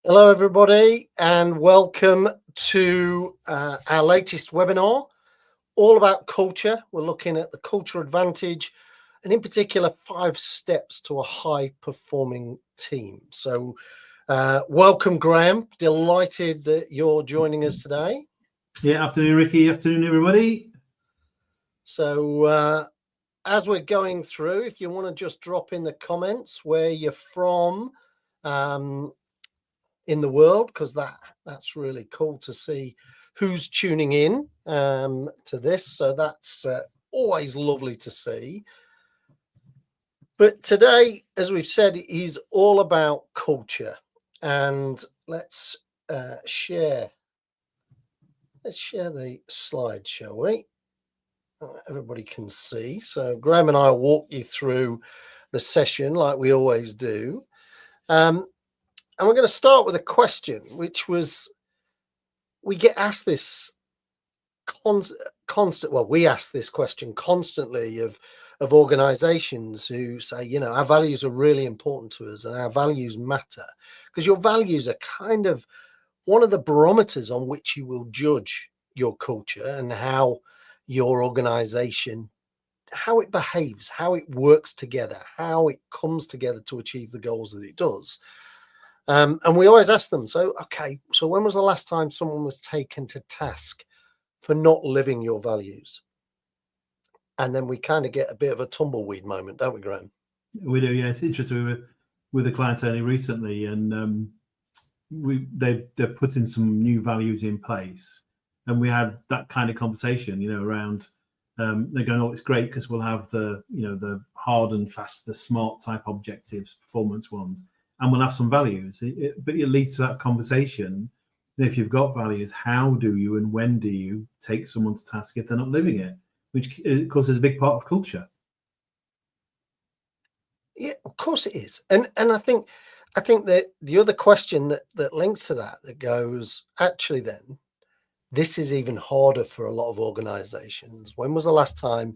Hello, everybody, and welcome to our latest webinar, all about culture. We're looking at the culture advantage, and in particular, 5 steps to a high-performing team. So welcome, Graham. Delighted that you're joining us today. Yeah, afternoon, Ricky. Afternoon, everybody. So as we're going through, if you want to just drop in the comments where you're from, in the world, because that's really cool to see who's tuning in to this. So that's always lovely to see. But today, as we've said, is all about culture. And let's share the slide, shall we? Everybody can see. So Graham and I will walk you through the session like we always do. And we're going to start with a question, which was, we get asked this we ask this question constantly of organizations who say, you know, our values are really important to us and our values matter, because your values are kind of one of the barometers on which you will judge your culture and how your organization, how it behaves, how it works together, how it comes together to achieve the goals that it does. And we always ask them, so when was the last time someone was taken to task for not living your values? And then we kind of get a bit of a tumbleweed moment, don't we, Graham? We do, yeah. It's interesting. We were with a client only recently, and they're putting some new values in place, and we had that kind of conversation, you know, around they're going, oh, it's great because we'll have the, you know, the hard and fast, the smart type objectives, performance ones, and we'll have some values. But it leads to that conversation. And if you've got values, how do you and when do you take someone to task if they're not living it? Which, of course, is a big part of culture. Yeah, of course it is. And I think that the other question that links to that goes, actually, then this is even harder for a lot of organizations. When was the last time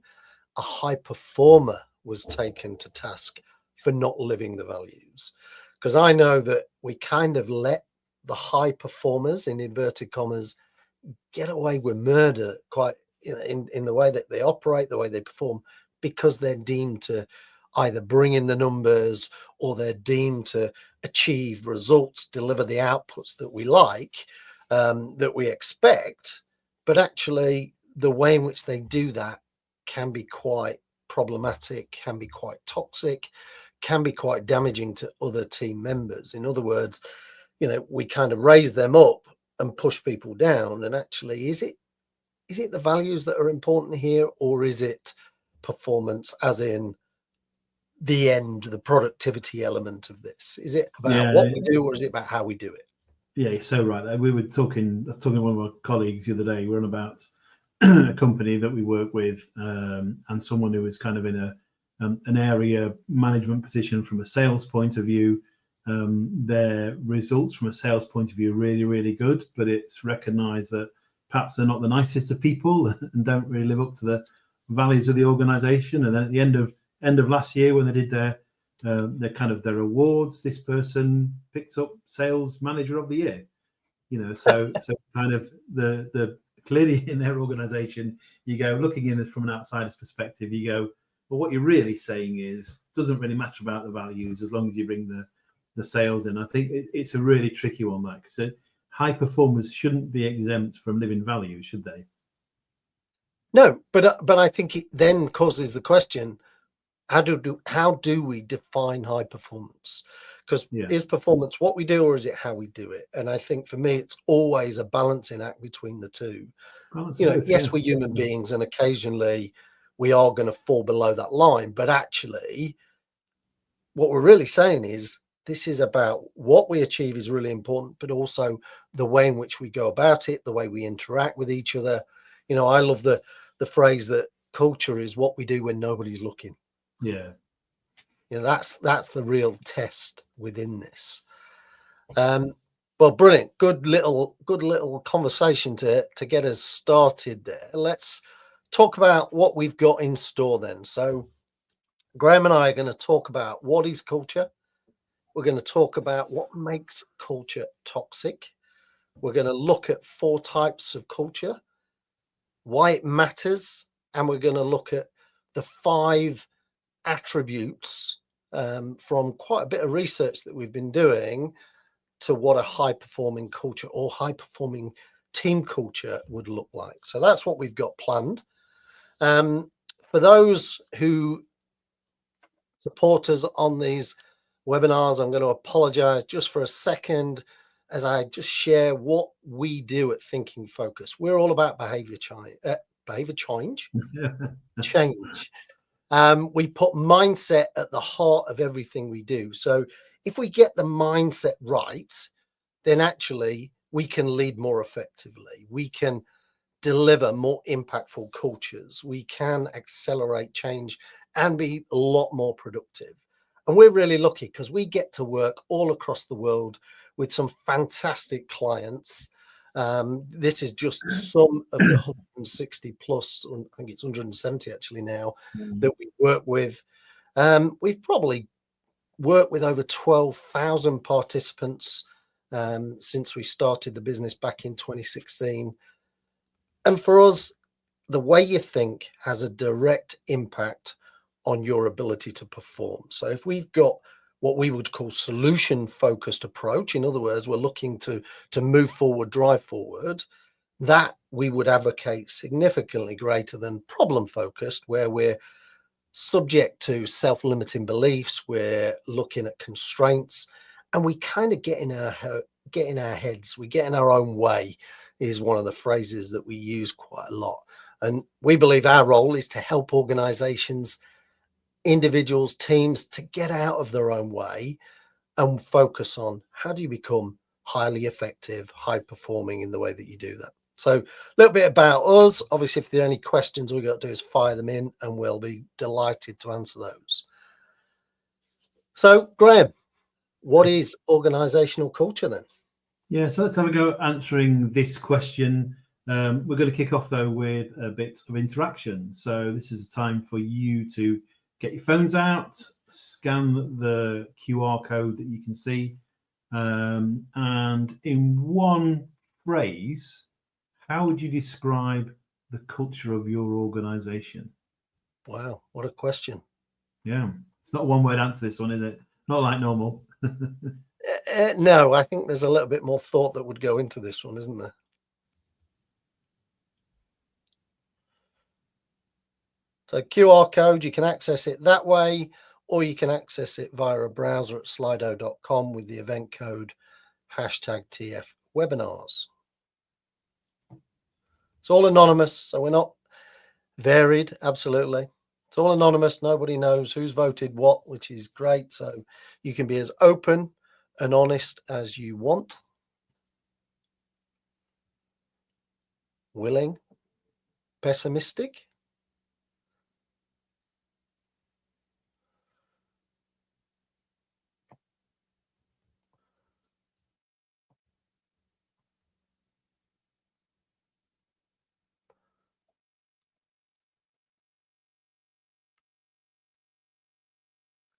a high performer was taken to task for not living the values? Because I know that we kind of let the high performers, in inverted commas, get away with murder quite, you know, in the way that they operate, the way they perform, because they're deemed to either bring in the numbers or they're deemed to achieve results, deliver the outputs that we like, that we expect. But actually, the way in which they do that can be quite problematic, can be quite toxic, can be quite damaging to other team members. In other words, you know, we kind of raise them up and push people down. And actually, is it the values that are important here, or is it performance, as in the end, the productivity element of this? Is it about what we do, or is it about how we do it? Yeah, you're so right. I was talking to one of our colleagues the other day. We're on about a company that we work with, and someone who is kind of in an area management position from a sales point of view. Their results from a sales point of view are really, really good, but it's recognized that perhaps they're not the nicest of people and don't really live up to the values of the organization. And then at the end of last year, when they did their awards, this person picked up sales manager of the year. You know, so kind of the clearly in their organization, you go looking in from an outsider's perspective, you go, well, what you're really saying is doesn't really matter about the values as long as you bring the sales in. I think it's a really tricky one, that, because high performers shouldn't be exempt from living values, should they? No, but I think it then causes the question: how do we define high performance? Because is performance what we do, or is it how we do it? And I think for me, it's always a balancing act between the two. Yes, we're human beings, and occasionally we are going to fall below that line. But actually, what we're really saying is, this is about what we achieve is really important, but also the way in which we go about it, the way we interact with each other. You know, I love the phrase that culture is what we do when nobody's looking. Yeah. You know, that's the real test within this. Well, brilliant. Good little conversation to get us started there. Let's talk about what we've got in store then. So Graham and I are going to talk about what is culture, We're going to talk about what makes culture toxic. We're going to look at 4 types of culture, why it matters, and we're going to look at the 5 attributes from quite a bit of research that we've been doing to what a high performing culture or high performing team culture would look like. So that's what we've got planned. For those who support us on these webinars, I'm going to apologize just for a second as I just share what we do at Thinking Focus. We're all about behavior change. Change. We put mindset at the heart of everything we do. So if we get the mindset right, then actually we can lead more effectively. We can deliver more impactful cultures. We can accelerate change and be a lot more productive. And we're really lucky because we get to work all across the world with some fantastic clients. This is just some of the 160 plus, I think it's 170 actually now, that we work with. We've probably worked with over 12,000 participants since we started the business back in 2016. And for us, the way you think has a direct impact on your ability to perform. So if we've got what we would call solution focused approach, in other words, we're looking to move forward, drive forward, that we would advocate significantly greater than problem focused, where we're subject to self-limiting beliefs, we're looking at constraints, and we kind of get in our heads, we get in our own way, is one of the phrases that we use quite a lot. And we believe our role is to help organizations, individuals, teams to get out of their own way and focus on how do you become highly effective, high performing in the way that you do that. So a little bit about us. Obviously, if there are any questions, all we got to do is fire them in and we'll be delighted to answer those. So Graham, what is organizational culture then? Yeah, so let's have a go answering this question. We're going to kick off though with a bit of interaction. So this is a time for you to get your phones out, scan the QR code that you can see, and in one phrase, how would you describe the culture of your organization? Wow, what a question. Yeah, it's not a one-word answer, this one, is it? Not like normal. No, I think there's a little bit more thought that would go into this one, isn't there? So QR code, you can access it that way, or you can access it via a browser at slido.com with the event code #TF webinars. It's all anonymous, so we're not varied, absolutely. It's all anonymous. Nobody knows who's voted what, which is great. So you can be as open and honest as you want. Willing, pessimistic.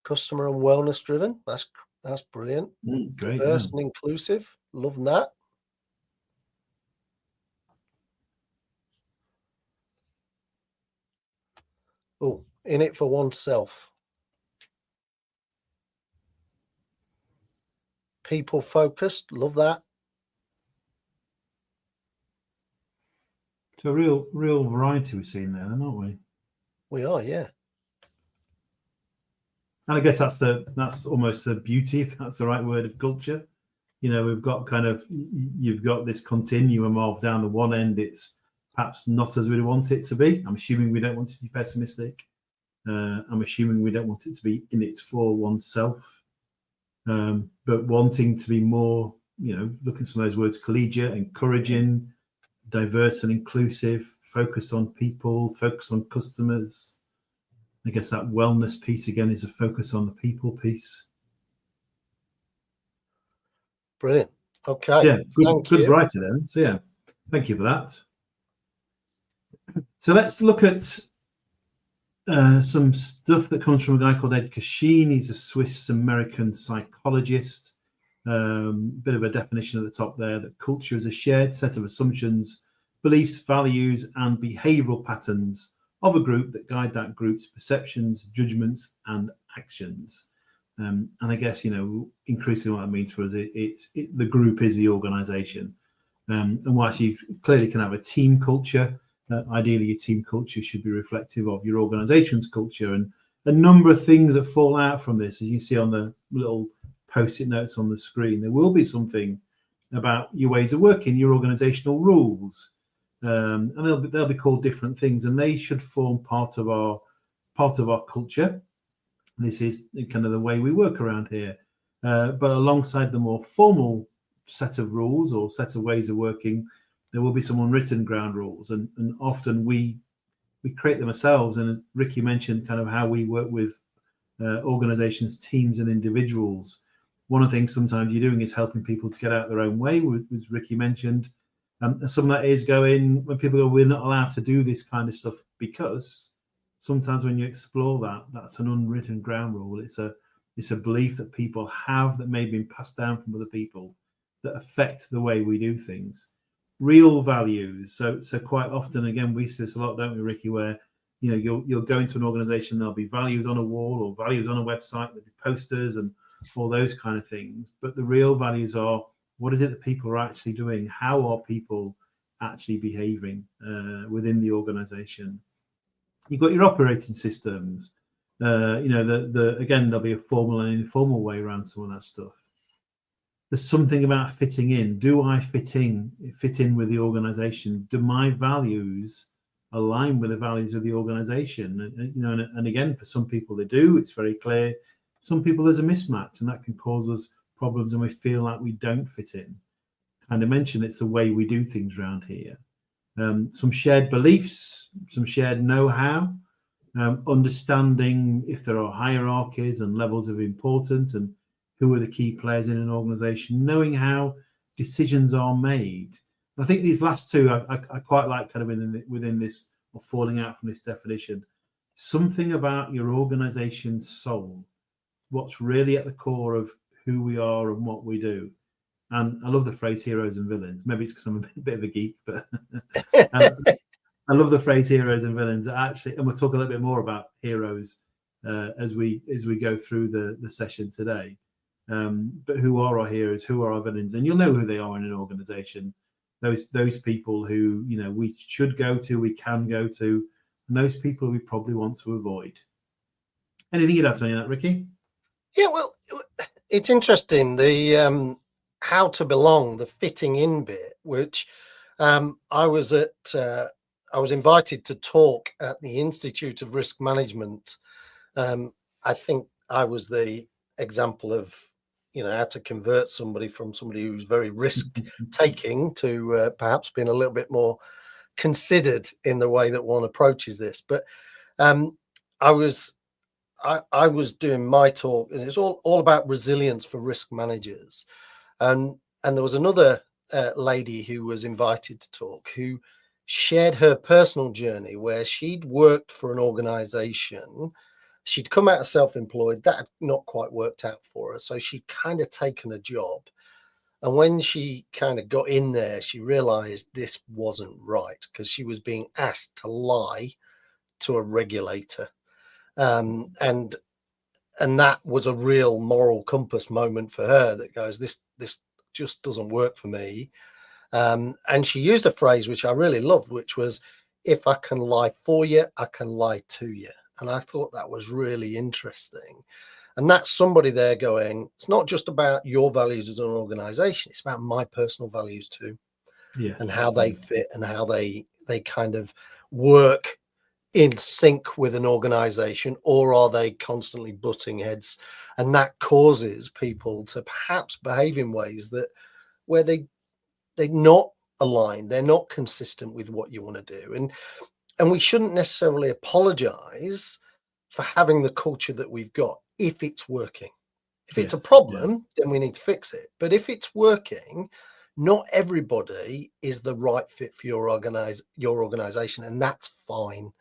Customer and wellness driven. That's brilliant. Great, Diverse yeah. and inclusive. Love that. Oh, in it for oneself. People focused. Love that. So real variety we're seeing there, then, aren't we? We are, yeah. And I guess that's almost the beauty, if that's the right word, of culture. You know, we've got you've got this continuum of down the one end, it's perhaps not as we want it to be. I'm assuming we don't want it to be pessimistic. I'm assuming we don't want it to be in it for oneself, but wanting to be more, you know, looking at some of those words, collegiate, encouraging, diverse and inclusive, focus on people, focus on customers. I guess that wellness piece again is a focus on the people piece. Brilliant. Okay. So yeah, good you. writer then. So yeah, thank you for that. So let's look at Some stuff that comes from a guy called Ed Kasheen. He's a Swiss-American psychologist. Bit of a definition at the top there, that culture is a shared set of assumptions, beliefs, values, and behavioral patterns of a group that guide that group's perceptions, judgments, and actions. And I guess, increasingly what that means for us, the group is the organization. And whilst you clearly can have a team culture, ideally your team culture should be reflective of your organization's culture, and a number of things that fall out from this, as you see on the little post-it notes on the screen. There will be something about your ways of working, your organizational rules, and they'll be called different things, and they should form part of our culture. This is kind of the way we work around here, but alongside the more formal set of rules or set of ways of working, there will be some unwritten ground rules, and often we create them ourselves. And Ricky mentioned kind of how we work with organizations, teams, and individuals. One of the things sometimes you're doing is helping people to get out their own way, as Ricky mentioned. And some of that is going, when people go, we're not allowed to do this kind of stuff, because sometimes when you explore that, that's an unwritten ground rule. It's a belief that people have that may have been passed down from other people that affect the way we do things. Real values. So quite often, again, we see this a lot, don't we, Ricky, where you'll go into an organization, there'll be values on a wall or values on a website, there'll be posters and all those kind of things. But the real values are, what is it that people are actually doing? How are people actually behaving within the organization? You've got your operating systems. Again, there'll be a formal and informal way around some of that stuff. There's something about fitting in. Do I fit in with the organization? Do my values align with the values of the organization? And again, for some people they do, it's very clear. Some people there's a mismatch, and that can cause us problems, and we feel like we don't fit in. And I mentioned it's the way we do things around here. Some shared beliefs, some shared know-how, understanding if there are hierarchies and levels of importance, and who are the key players in an organization, knowing how decisions are made. And I think these last two I quite like, kind of within this, or falling out from this definition. Something about your organization's soul, what's really at the core of who we are and what we do. And I love the phrase heroes and villains. Maybe it's because I'm a bit of a geek, but I love the phrase heroes and villains. Actually, and we'll talk a little bit more about heroes as we go through the session today. But who are our heroes? Who are our villains? And you'll know who they are in an organization. Those people who we should go to, we can go to, and those people we probably want to avoid. Anything you'd add to any of that, Ricky? Yeah, well, it's interesting, the how to belong, the fitting in bit, which I was invited to talk at the Institute of Risk Management. I think I was the example of how to convert somebody from somebody who's very risk taking to perhaps being a little bit more considered in the way that one approaches this. But I was doing my talk, and it's all about resilience for risk managers. And there was another lady who was invited to talk, who shared her personal journey where she'd worked for an organization. She'd come out of self-employed. That had not quite worked out for her. So she'd kind of taken a job. And when she kind of got in there, she realized this wasn't right, because she was being asked to lie to a regulator. And that was a real moral compass moment for her, that goes, this just doesn't work for me. And she used a phrase which I really loved, which was, if I can lie for you, I can lie to you. And I thought that was really interesting. And that's somebody there going, it's not just about your values as an organization, it's about my personal values too. Yes. And how they fit, and how they kind of work in sync with an organization, or are they constantly butting heads? And that causes people to perhaps behave in ways where they're not aligned, they're not consistent with what you want to do. And we shouldn't necessarily apologize for having the culture that we've got if it's working. If it's a problem, then we need to fix it. But if it's working, not everybody is the right fit for your organization, and that's fine.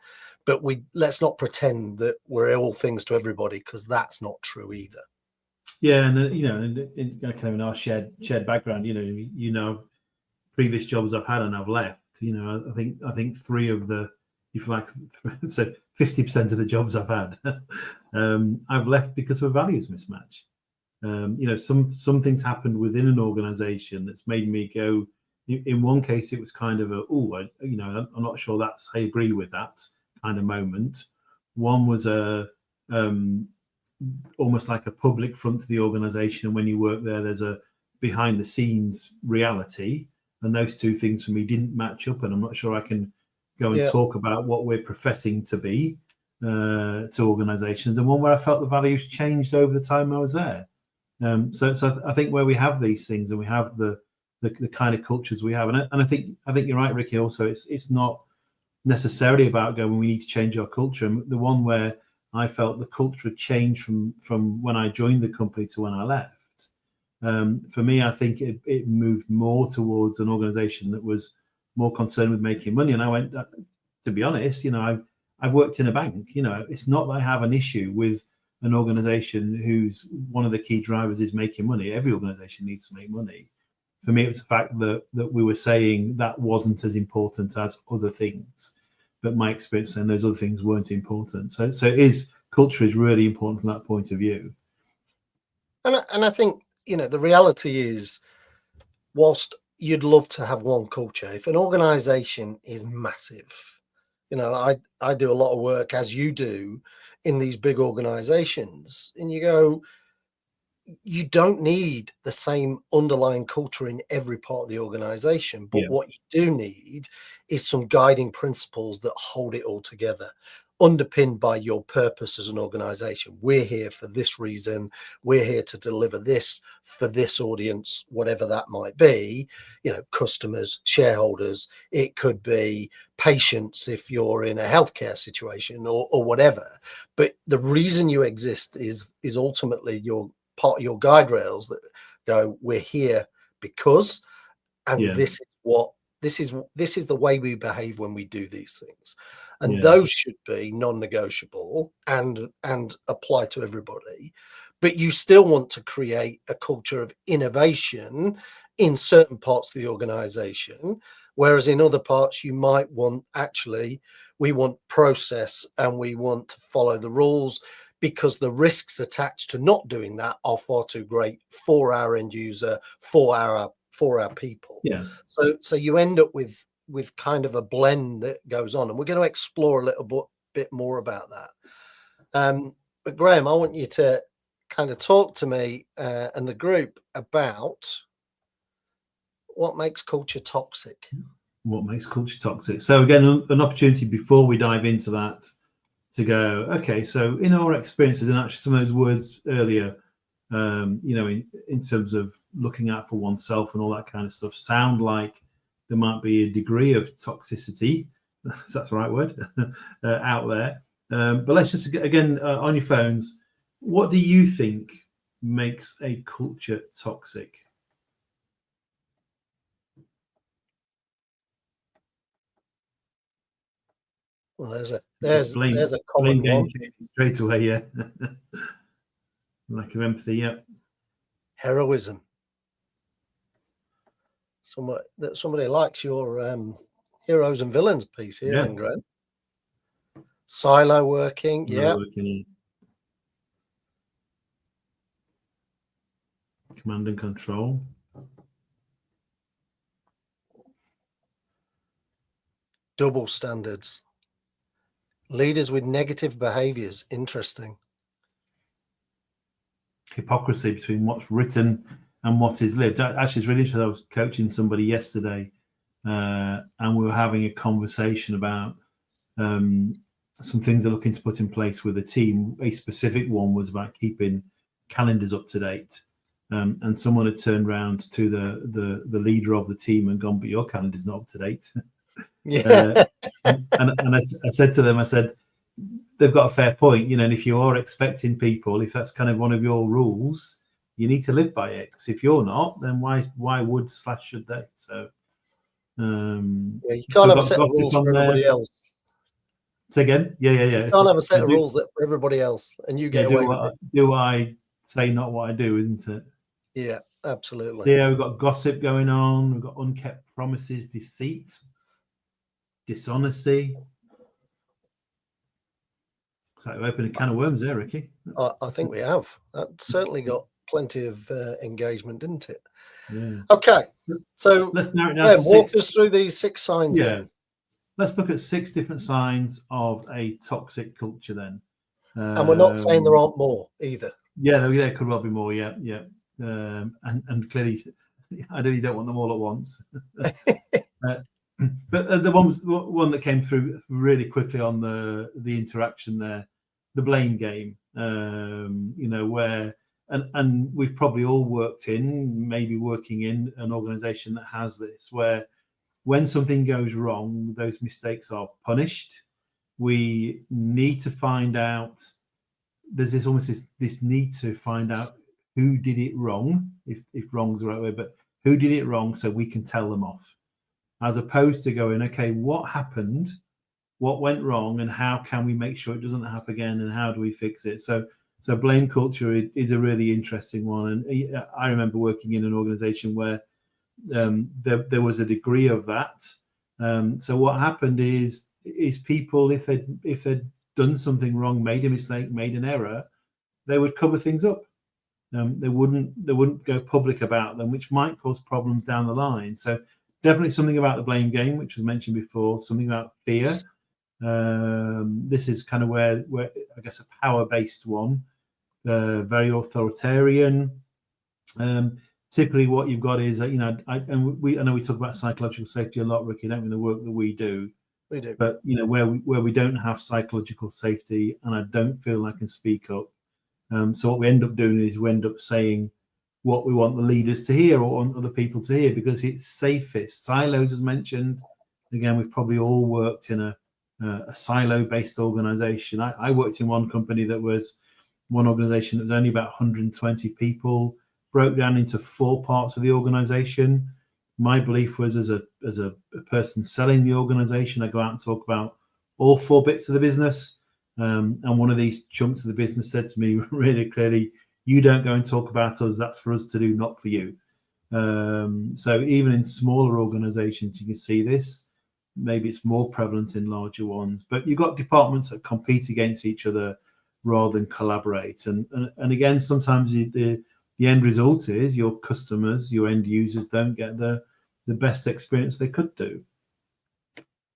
but let's not pretend that we're all things to everybody, because that's not true either. Yeah, and in kind of in our shared background, previous jobs I've had and I've left. I think 3 of the, if you like, so 50% of the jobs I've had, I've left because of a values mismatch. Some things happened within an organisation that's made me go. In one case, it was kind of I'm not sure I agree with that kind of moment. One was almost like a public front to the organisation, and when you work there, there's a behind the scenes reality, and those 2 things for me didn't match up, and I'm not sure I can go and talk about what we're professing to be to organisations. And one where I felt the values changed over the time I was there. So I think where we have these things and we have the kind of cultures we have, and I think you're right, Ricky. Also, it's not necessarily about going, we need to change our culture. And the one where I felt the culture had changed from when I joined the company to when I left. For me, I think it moved more towards an organisation that was more concerned with making money. And I went, to be honest, I've worked in a bank. It's not that I have an issue with an organisation whose one of the key drivers is making money. Every organisation needs to make money. For me, it was the fact that we were saying that wasn't as important as other things. But my experience and those other things weren't important. So culture is really important from that point of view. And I think, the reality is, whilst you'd love to have one culture, if an organisation is massive, I do a lot of work, as you do, in these big organisations, and you go, you don't need the same underlying culture in every part of the organisation, but what you do need is some guiding principles that hold it all together, underpinned by your purpose as an organisation. We're here for this reason. We're here to deliver this for this audience, whatever that might be. Customers, shareholders. It could be patients if you're in a healthcare situation or whatever. But the reason you exist is ultimately your part of your guide rails that go, we're here because, and this is the way we behave when we do these things. And those should be non-negotiable and apply to everybody. But you still want to create a culture of innovation in certain parts of the organization, whereas in other parts you might want, we want process and we want to follow the rules, because the risks attached to not doing that are far too great for our end user, for our people. Yeah. So you end up with kind of a blend that goes on, and we're going to explore a little bit more about that. But Graham, I want you to kind of talk to me and the group about what makes culture toxic. What makes culture toxic? So again, an opportunity before we dive into that to go, okay, so in our experiences, and actually some of those words earlier, in terms of looking out for oneself and all that kind of stuff, sound like there might be a degree of toxicity, if that's the right word, out there. But let's just, again, on your phones, what do you think makes a culture toxic? Well, there's a common one. Straight away, yeah. Lack of empathy, yeah. Heroism. Somebody likes your heroes and villains piece here, then, Graham. Silo working, Command and control. Double standards. Leaders with negative behaviours. Interesting. Hypocrisy between what's written and what is lived. Actually, it's really interesting. I was coaching somebody yesterday, and we were having a conversation about some things they're looking to put in place with a team. A specific one was about keeping calendars up to date. And someone had turned around to the leader of the team and gone, but your calendar's not up to date. Yeah. And I said to them, I said, they've got a fair point, and if you are expecting people, if that's kind of one of your rules, you need to live by it. Because if you're not, then why would / should they? So you can't have a set of rules for everybody else. Say again? Yeah. You can't have a set of rules that for everybody else, and you get away with it. Do I say not what I do, isn't it? Yeah, absolutely. Yeah, we've got gossip going on. We've got unkept promises, deceit, dishonesty. It's like we opened a can of worms there, Ricky. I think we have. That certainly got plenty of engagement, didn't it? Yeah. Okay, so let's narrow it down to walk us through these 6 signs. Yeah. Then. Let's look at 6 different signs of a toxic culture then. And we're not saying there aren't more either. Yeah, there could well be more. Yeah. And clearly, I really don't want them all at once. But the one that came through really quickly on the interaction there, the blame game. Where and we've probably all maybe working in an organization that has this, where when something goes wrong, those mistakes are punished. We need to find out. There's this need to find out who did it wrong, if wrong's the right word, but who did it wrong so we can tell them off, as opposed to going, okay, what happened, what went wrong, and how can we make sure it doesn't happen again, and how do we fix it? So blame culture is a really interesting one. And I remember working in an organization where there was a degree of that. So what happened is people, if they'd done something wrong, made a mistake, made an error, they would cover things up. They wouldn't go public about them, which might cause problems down the line. So definitely something about the blame game, which was mentioned before, something about fear. This is kind of where I guess a power-based one, very authoritarian. Typically what you've got is, I know we talk about psychological safety a lot, Ricky, don't we, the work that we do. We do. But where we don't have psychological safety, and I don't feel I can speak up. So what we end up doing is we end up saying what we want the leaders to hear or want other people to hear, because it's safest. Silos, as mentioned. Again, we've probably all worked in a silo-based organization. I worked in one company that was one organization that was only about 120 people, broke down into 4 parts of the organization. My belief was, as a person selling the organization, I go out and talk about all 4 bits of the business. And one of these chunks of the business said to me really clearly, you don't go and talk about us, that's for us to do, not for you. So even in smaller organizations, you can see this. Maybe it's more prevalent in larger ones, but you've got departments that compete against each other rather than collaborate. And again, sometimes the end result is your customers, your end users, don't get the best experience they could do.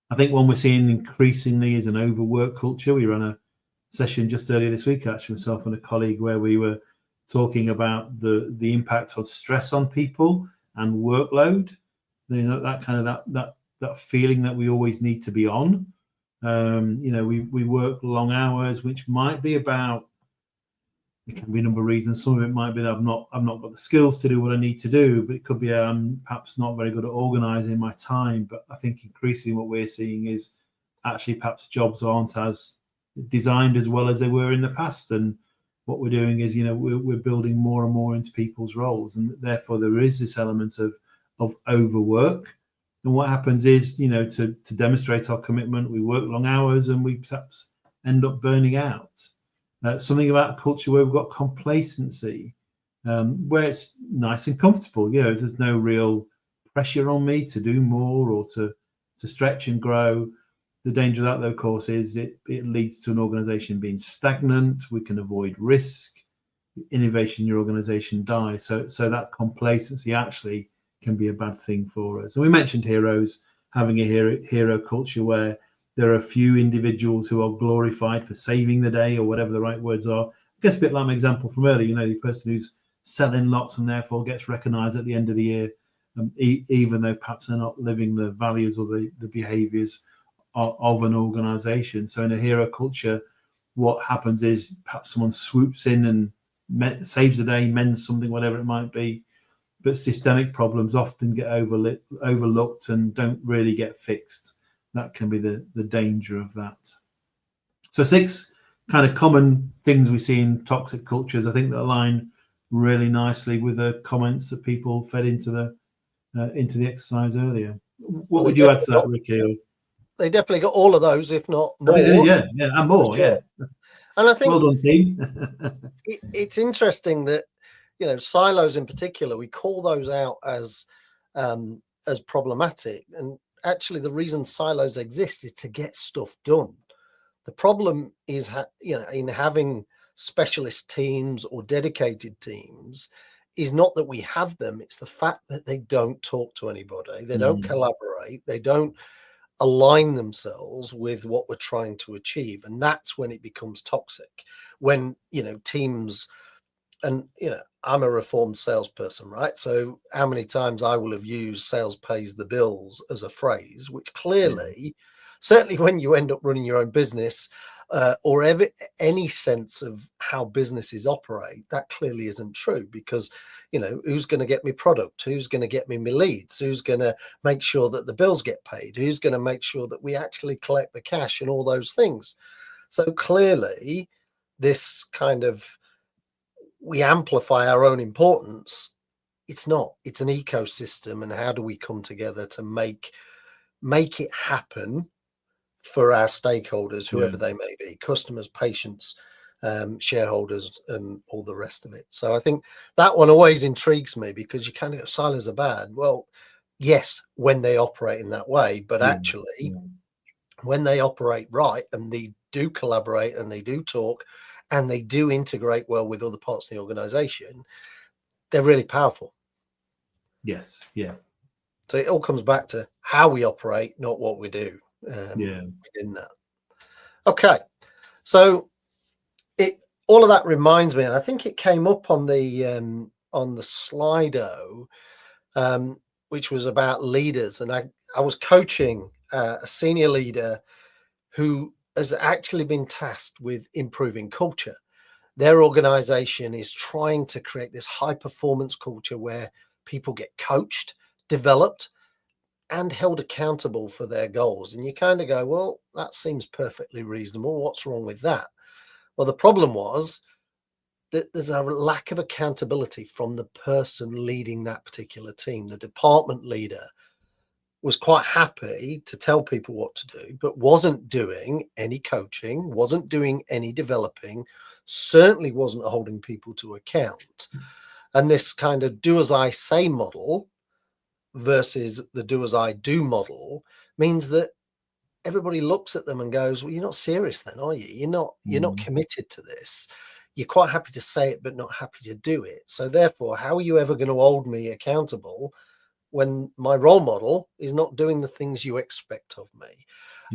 I think one we're seeing increasingly is an overwork culture. We ran a session just earlier this week, actually, myself and a colleague, where we were talking about the impact of stress on people and workload. That kind of that feeling that we always need to be on. We work long hours, which might be about, it can be a number of reasons. Some of it might be that I've not got the skills to do what I need to do, but it could be I'm perhaps not very good at organizing my time. But I think increasingly what we're seeing is actually perhaps jobs aren't as designed as well as they were in the past. And what we're doing is, we're building more and more into people's roles, and therefore there is this element of overwork. And what happens is, to demonstrate our commitment, we work long hours and we perhaps end up burning out. Something about a culture where we've got complacency, where it's nice and comfortable. There's no real pressure on me to do more or to stretch and grow. The danger of that, though, of course, is it leads to an organization being stagnant. We can avoid risk. Innovation in your organization dies. So that complacency actually can be a bad thing for us. And we mentioned heroes, having a hero culture where there are a few individuals who are glorified for saving the day, or whatever the right words are. I guess a bit like my example from earlier, the person who's selling lots and therefore gets recognized at the end of the year, even though perhaps they're not living the values or the behaviors of an organization. So in a hero culture, what happens is perhaps someone swoops in and saves the day, mends something, whatever it might be. But systemic problems often get overlooked and don't really get fixed. That can be the danger of that. So 6 kind of common things we see in toxic cultures, I think, that align really nicely with the comments that people fed into the exercise earlier. What would you add to that, Ricky? they definitely got all of those, if not more. Yeah, and more. Sure. Yeah, and I think well done, team. it's interesting that, you know, silos in particular, we call those out as problematic, and actually the reason silos exist is to get stuff done. The problem is, you know, in having specialist teams or dedicated teams, is not that we have them, it's the fact that they don't talk to anybody, they don't collaborate, they don't align themselves with what we're trying to achieve. And that's when it becomes toxic. When, you know, teams, and, you know, I'm a reformed salesperson, right? So how many times I will have used sales pays the bills as a phrase, which clearly, certainly when you end up running your own business, or any sense of how businesses operate, that clearly isn't true. Because, you know, who's going to get me product? Who's going to get me my leads? Who's going to make sure that the bills get paid? Who's going to make sure that we actually collect the cash and all those things? So clearly, this kind of, we amplify our own importance. It's not. It's an ecosystem, and how do we come together to make it happen for our stakeholders, whoever they may be, customers, patients, shareholders, and all the rest of it. So I think that one always intrigues me, because you kind of go, silos are bad. Well, yes, when they operate in that way, but actually when they operate right, and they do collaborate, and they do talk, and they do integrate well with other parts of the organization, they're really powerful. Yes, yeah. So it all comes back to how we operate, not what we do. Within that. Okay, so all of that reminds me, and I think it came up on the Slido, which was about leaders, and I was coaching a senior leader who has actually been tasked with improving culture. Their organization is trying to create this high performance culture where people get coached, developed, and held accountable for their goals. And you kind of go, well, that seems perfectly reasonable. What's wrong with that? Well, the problem was that there's a lack of accountability from the person leading that particular team. The department leader was quite happy to tell people what to do, but wasn't doing any coaching, wasn't doing any developing, certainly wasn't holding people to account. And this kind of do as I say model versus the do as I do model means that everybody looks at them and goes, well, you're not serious then, are you? You're not committed to this. You're quite happy to say it, but not happy to do it. So therefore, how are you ever going to hold me accountable when my role model is not doing the things you expect of me?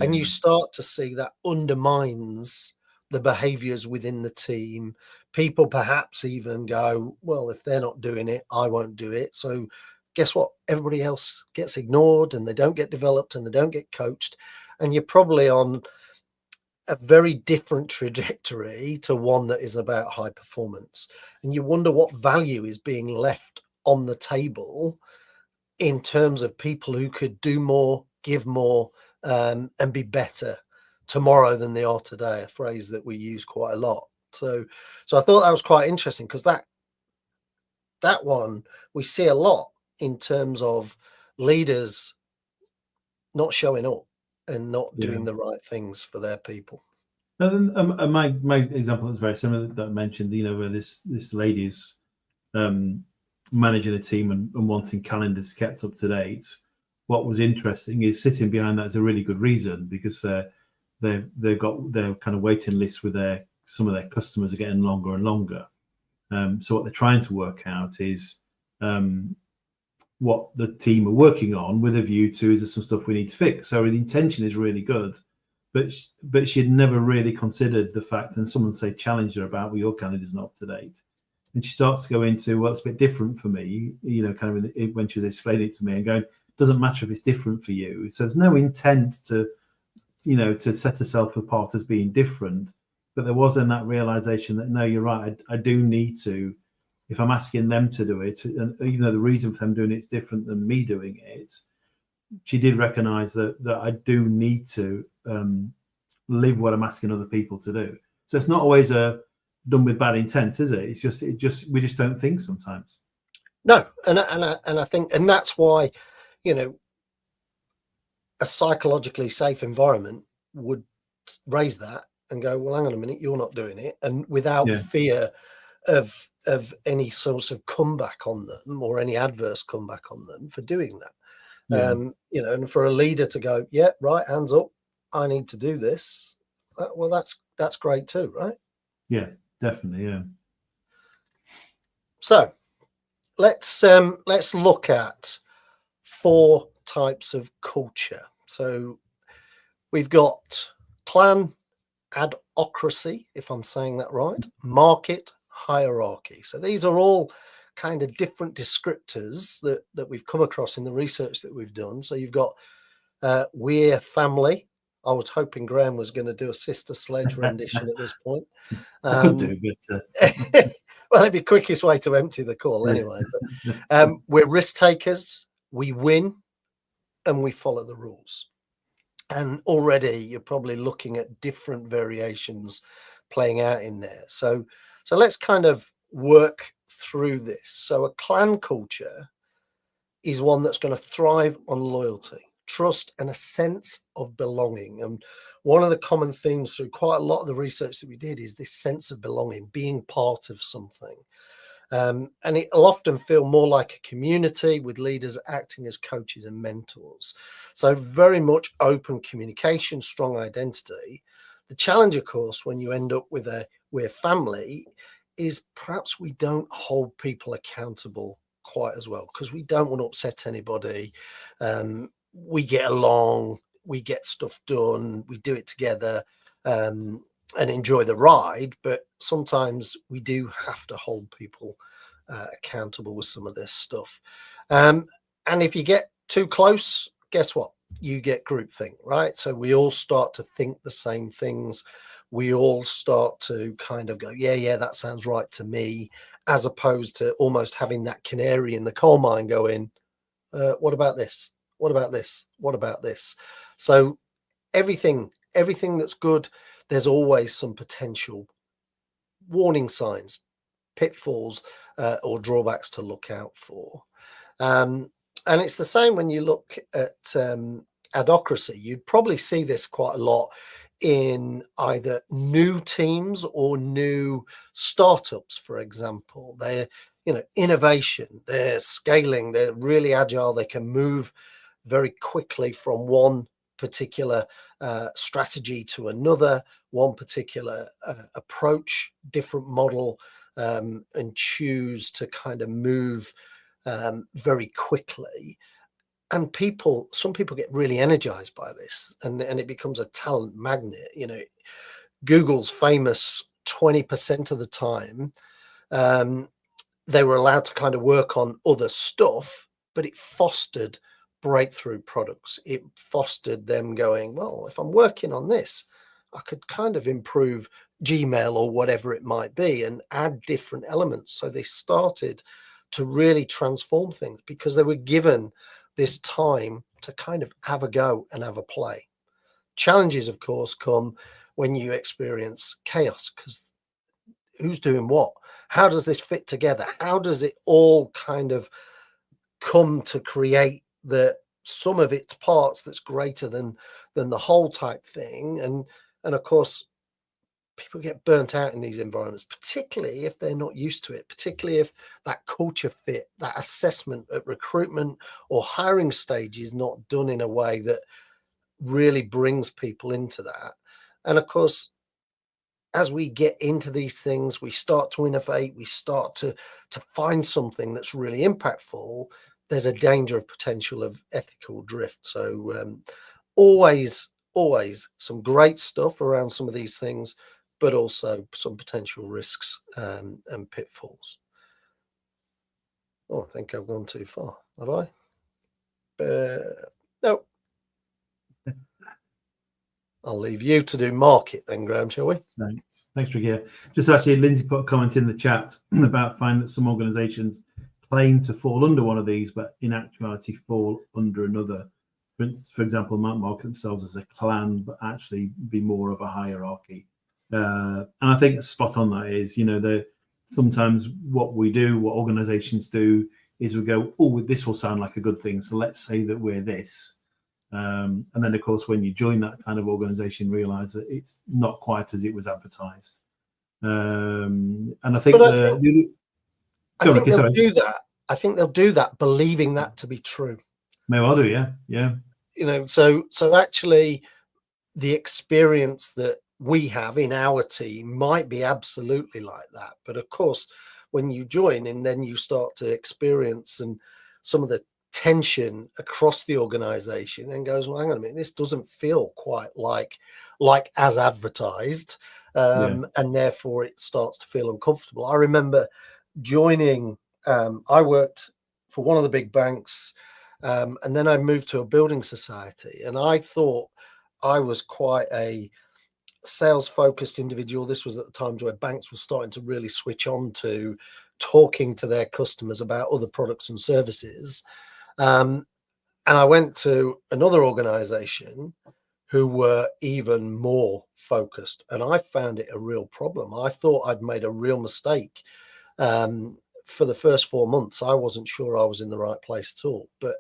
And you start to see that undermines the behaviors within the team. People perhaps even go, well, if they're not doing it, I won't do it. So guess what? Everybody else gets ignored, and they don't get developed, and they don't get coached. And you're probably on a very different trajectory to one that is about high performance. And you wonder what value is being left on the table in terms of people who could do more, give more, and be better tomorrow than they are today, a phrase that we use quite a lot. So I thought that was quite interesting, because that one we see a lot in terms of leaders not showing up and not doing the right things for their people. And my example is very similar that I mentioned, you know, where this lady is managing a team and wanting calendars kept up to date. What was interesting is sitting behind that is a really good reason, because they've got their kind of waiting lists with some of their customers are getting longer and longer. So what they're trying to work out is what the team are working on, with a view to, is there some stuff we need to fix? So the intention is really good, but she'd never really considered the fact, and someone challenged her about, well, your calendar's not up to date. And she starts to go into, well, it's a bit different for me, you know, kind of when she was explaining it to me, and going, doesn't matter if it's different for you. So there's no intent to, you know, to set herself apart as being different. But there wasn't that realization that, no, you're right, I do need to, if I'm asking them to do it, and even though the reason for them doing it is different than me doing it, she did recognize that I do need to live what I'm asking other people to do. So it's not always done with bad intent, is it? It's just we just don't think sometimes. No, and I think, and that's why, you know, a psychologically safe environment would raise that and go, well, hang on a minute, you're not doing it, and without fear of any sort of comeback on them or any adverse comeback on them for doing that. You know, and for a leader to go, yeah, right, hands up, I need to do this. Well, that's great too, right? Yeah, definitely. Yeah. So let's look at 4 types of culture. So we've got clan, adocracy, if I'm saying that right, market, hierarchy. So these are all kind of different descriptors that we've come across in the research that we've done. So you've got we're family. I was hoping Graham was going to do a Sister Sledge rendition at this point. I could do, but well, it'd be the quickest way to empty the call anyway. But, we're risk takers, we win, and we follow the rules. And already you're probably looking at different variations playing out in there. So let's kind of work through this. So a clan culture is one that's going to thrive on loyalty, trust, and a sense of belonging. And one of the common themes through quite a lot of the research that we did is this sense of belonging, being part of something. And it'll often feel more like a community with leaders acting as coaches and mentors. So very much open communication, strong identity. The challenge, of course, when you end up with a we're family is perhaps we don't hold people accountable quite as well because we don't want to upset anybody. We get along, we get stuff done, we do it together. And enjoy the ride, but sometimes we do have to hold people accountable with some of this stuff. And if you get too close, guess what? You get groupthink, right? So we all start to think the same things. We all start to kind of go, yeah, that sounds right to me, as opposed to almost having that canary in the coal mine going, what about this? What about this? What about this? So everything that's good, there's always some potential warning signs, pitfalls, or drawbacks to look out for. And it's the same when you look at adocracy. You'd probably see this quite a lot in either new teams or new startups, for example. They're, innovation, they're scaling, they're really agile, they can move very quickly from one particular strategy to another, one particular approach, different model, and choose to kind of move very quickly. And some people get really energized by this, and it becomes a talent magnet. Google's famous 20% of the time, they were allowed to kind of work on other stuff, but it fostered breakthrough products. It fostered them going, well, if I'm working on this, I could kind of improve Gmail or whatever it might be and add different elements. So they started to really transform things because they were given this time to kind of have a go and have a play. Challenges, of course, come when you experience chaos, because who's doing what? How does this fit together? How does it all kind of come to create the sum of its parts that's greater than the whole type thing? And of course, people get burnt out in these environments, particularly if they're not used to it, particularly if that culture fit, that assessment at recruitment or hiring stage is not done in a way that really brings people into that. And of course, as we get into these things, we start to innovate, we start to find something that's really impactful. There's a danger of potential of ethical drift. So always some great stuff around some of these things, but also some potential risks and pitfalls. Oh, I think I've gone too far. Have I? No. I'll leave you to do market then, Graham, shall we? Thanks, Rick. Yeah. Just actually, Lindsay put a comment in the chat about finding that some organisations claim to fall under one of these, but in actuality fall under another. For example, might market themselves as a clan, but actually be more of a hierarchy. And I think spot on that is, sometimes what we do, what organisations do, is we go, oh, this will sound like a good thing, so let's say that we're this. And then, of course, when you join that kind of organization, realize that it's not quite as it was advertised. And I think but I think they'll sorry. do that. I think they'll do that, believing that to be true. May well do, yeah. So actually, the experience that we have in our team might be absolutely like that. But of course, when you join and then you start to experience and some of the tension across the organization, and goes, well, hang on a minute, this doesn't feel quite like as advertised, and therefore it starts to feel uncomfortable. I remember joining. I worked for one of the big banks, and then I moved to a building society, and I thought I was quite a sales focused individual. This was at the times where banks were starting to really switch on to talking to their customers about other products and services. And I went to another organization who were even more focused, and I found it a real problem. I thought I'd made a real mistake. For the first 4 months, I wasn't sure I was in the right place at all, but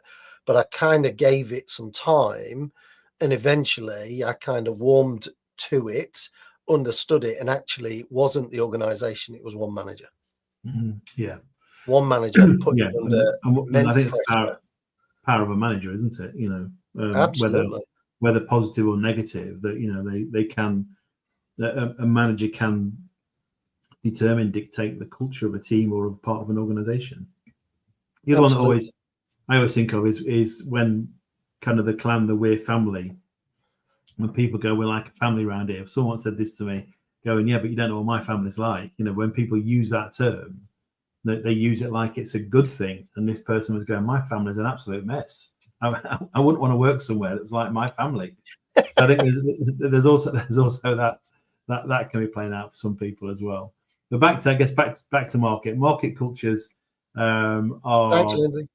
I kind of gave it some time, and eventually I kind of warmed to it, understood it, and actually it wasn't the organization, it was one manager. Yeah. One manager put Yeah. under And I think it's pressure. the power of a manager, isn't it? Absolutely. Whether positive or negative, that they can, a manager can dictate the culture of a team or of part of an organization. The other one that I always think of is when kind of the we're family. When people go, we're like a family around here. If someone said this to me, going, yeah, but you don't know what my family's like. When people use that term, they use it like it's a good thing. And this person was going, my family's an absolute mess. I wouldn't want to work somewhere that was like my family. I think there's also that can be playing out for some people as well. But back to market cultures are Thanks, Lindsay.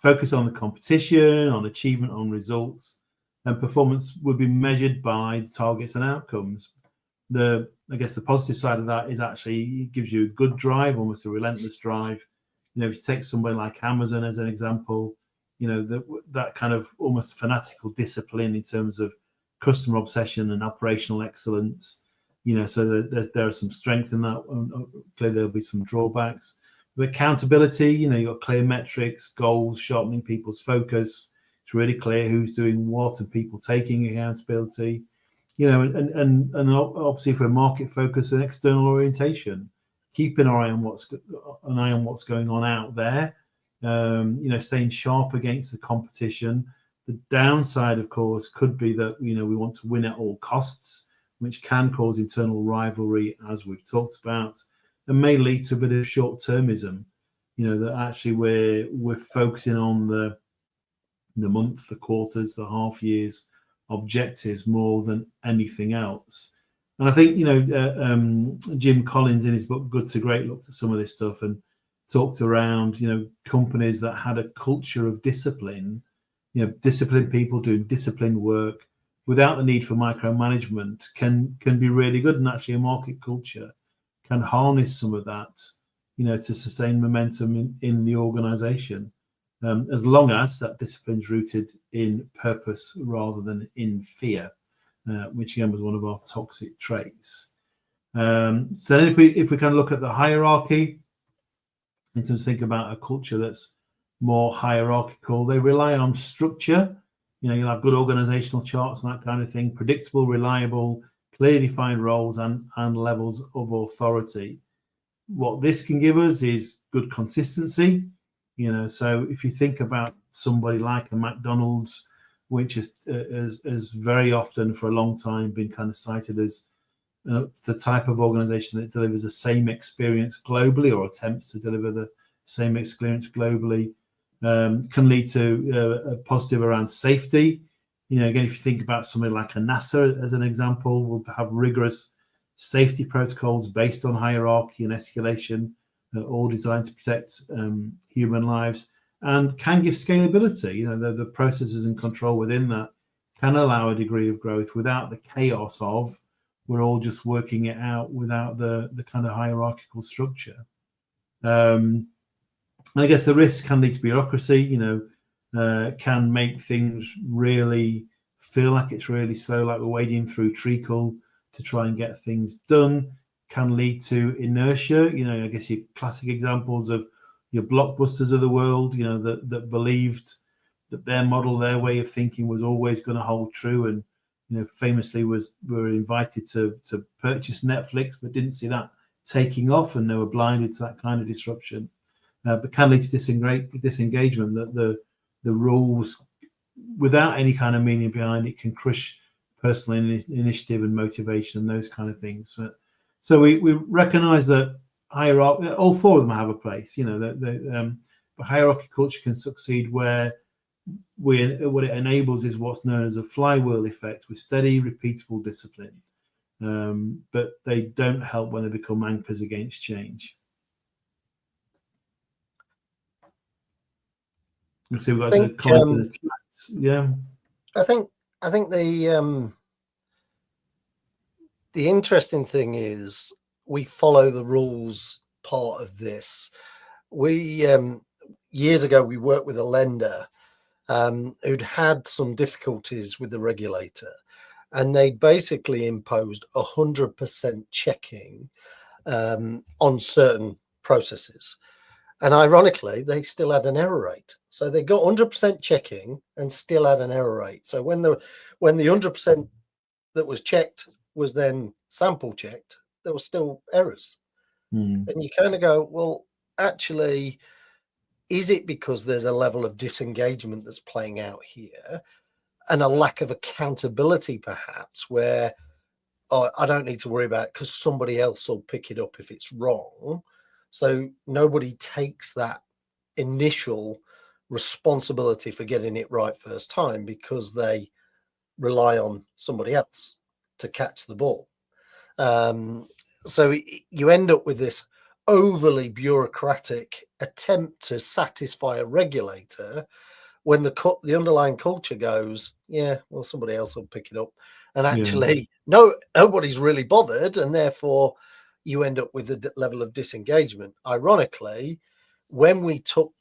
focus on the competition, on achievement, on results, and performance would be measured by targets and outcomes. I guess the positive side of that is actually it gives you a good drive, almost a relentless drive. If you take somebody like Amazon as an example, that kind of almost fanatical discipline in terms of customer obsession and operational excellence. So there are some strengths in that. Clearly, there'll be some drawbacks. But accountability, you've got clear metrics, goals, sharpening people's focus. It's really clear who's doing what and people taking accountability. And obviously for a market focus and external orientation, keep an eye on what's going on out there. Staying sharp against the competition. The downside, of course, could be that we want to win at all costs, which can cause internal rivalry, as we've talked about, and may lead to a bit of short-termism. That actually we're focusing on the month, the quarters, the half years objectives more than anything else. And I think Jim Collins in his book Good to Great looked at some of this stuff and talked around companies that had a culture of discipline, disciplined people doing disciplined work without the need for micromanagement can be really good. And actually a market culture can harness some of that to sustain momentum in the organization, as long as that discipline is rooted in purpose rather than in fear, which again was one of our toxic traits. So then if we kind of look at the hierarchy, in terms of think about a culture that's more hierarchical, they rely on structure. You'll have good organizational charts and that kind of thing, predictable, reliable, clearly defined roles and levels of authority. What this can give us is good consistency. So if you think about somebody like a McDonald's, which is very often for a long time been kind of cited as the type of organization that delivers the same experience globally or attempts to deliver the same experience globally, can lead to a positive around safety. Again, if you think about somebody like a NASA as an example, will have rigorous safety protocols based on hierarchy and escalation, all designed to protect human lives, and can give scalability. The processes and control within that can allow a degree of growth without the chaos of we're all just working it out, without the kind of hierarchical structure. And I guess the risk can lead to bureaucracy. can make things really feel like it's really slow, like we're wading through treacle to try and get things done, can lead to inertia. I guess your classic examples of your Blockbusters of the world, that believed that their model, their way of thinking was always going to hold true, and famously were invited to purchase Netflix, but didn't see that taking off, and they were blinded to that kind of disruption. But can lead to disengagement, that the rules, without any kind of meaning behind it, can crush personal initiative and motivation and those kind of things. So we recognise that hierarchy, all four of them have a place. But hierarchy culture can succeed where what it enables is what's known as a flywheel effect with steady, repeatable discipline. But they don't help when they become anchors against change. So we've got the comments in the chats. Yeah, I think the interesting thing is we follow the rules part of this. We years ago we worked with a lender who'd had some difficulties with the regulator, and they basically imposed 100% checking on certain processes. And ironically, they still had an error rate. So they got 100% checking and still had an error rate. So when the 100% that was checked was then sample checked, there were still errors. And you kind of go, well, actually, is it because there's a level of disengagement that's playing out here and a lack of accountability, perhaps, where I don't need to worry about it because somebody else will pick it up if it's wrong. So nobody takes that initial responsibility for getting it right first time because they rely on somebody else to catch the ball. So you end up with this overly bureaucratic attempt to satisfy a regulator when the underlying culture goes, yeah, well, somebody else will pick it up. And actually, nobody's really bothered, and therefore you end up with a level of disengagement. Ironically, when we took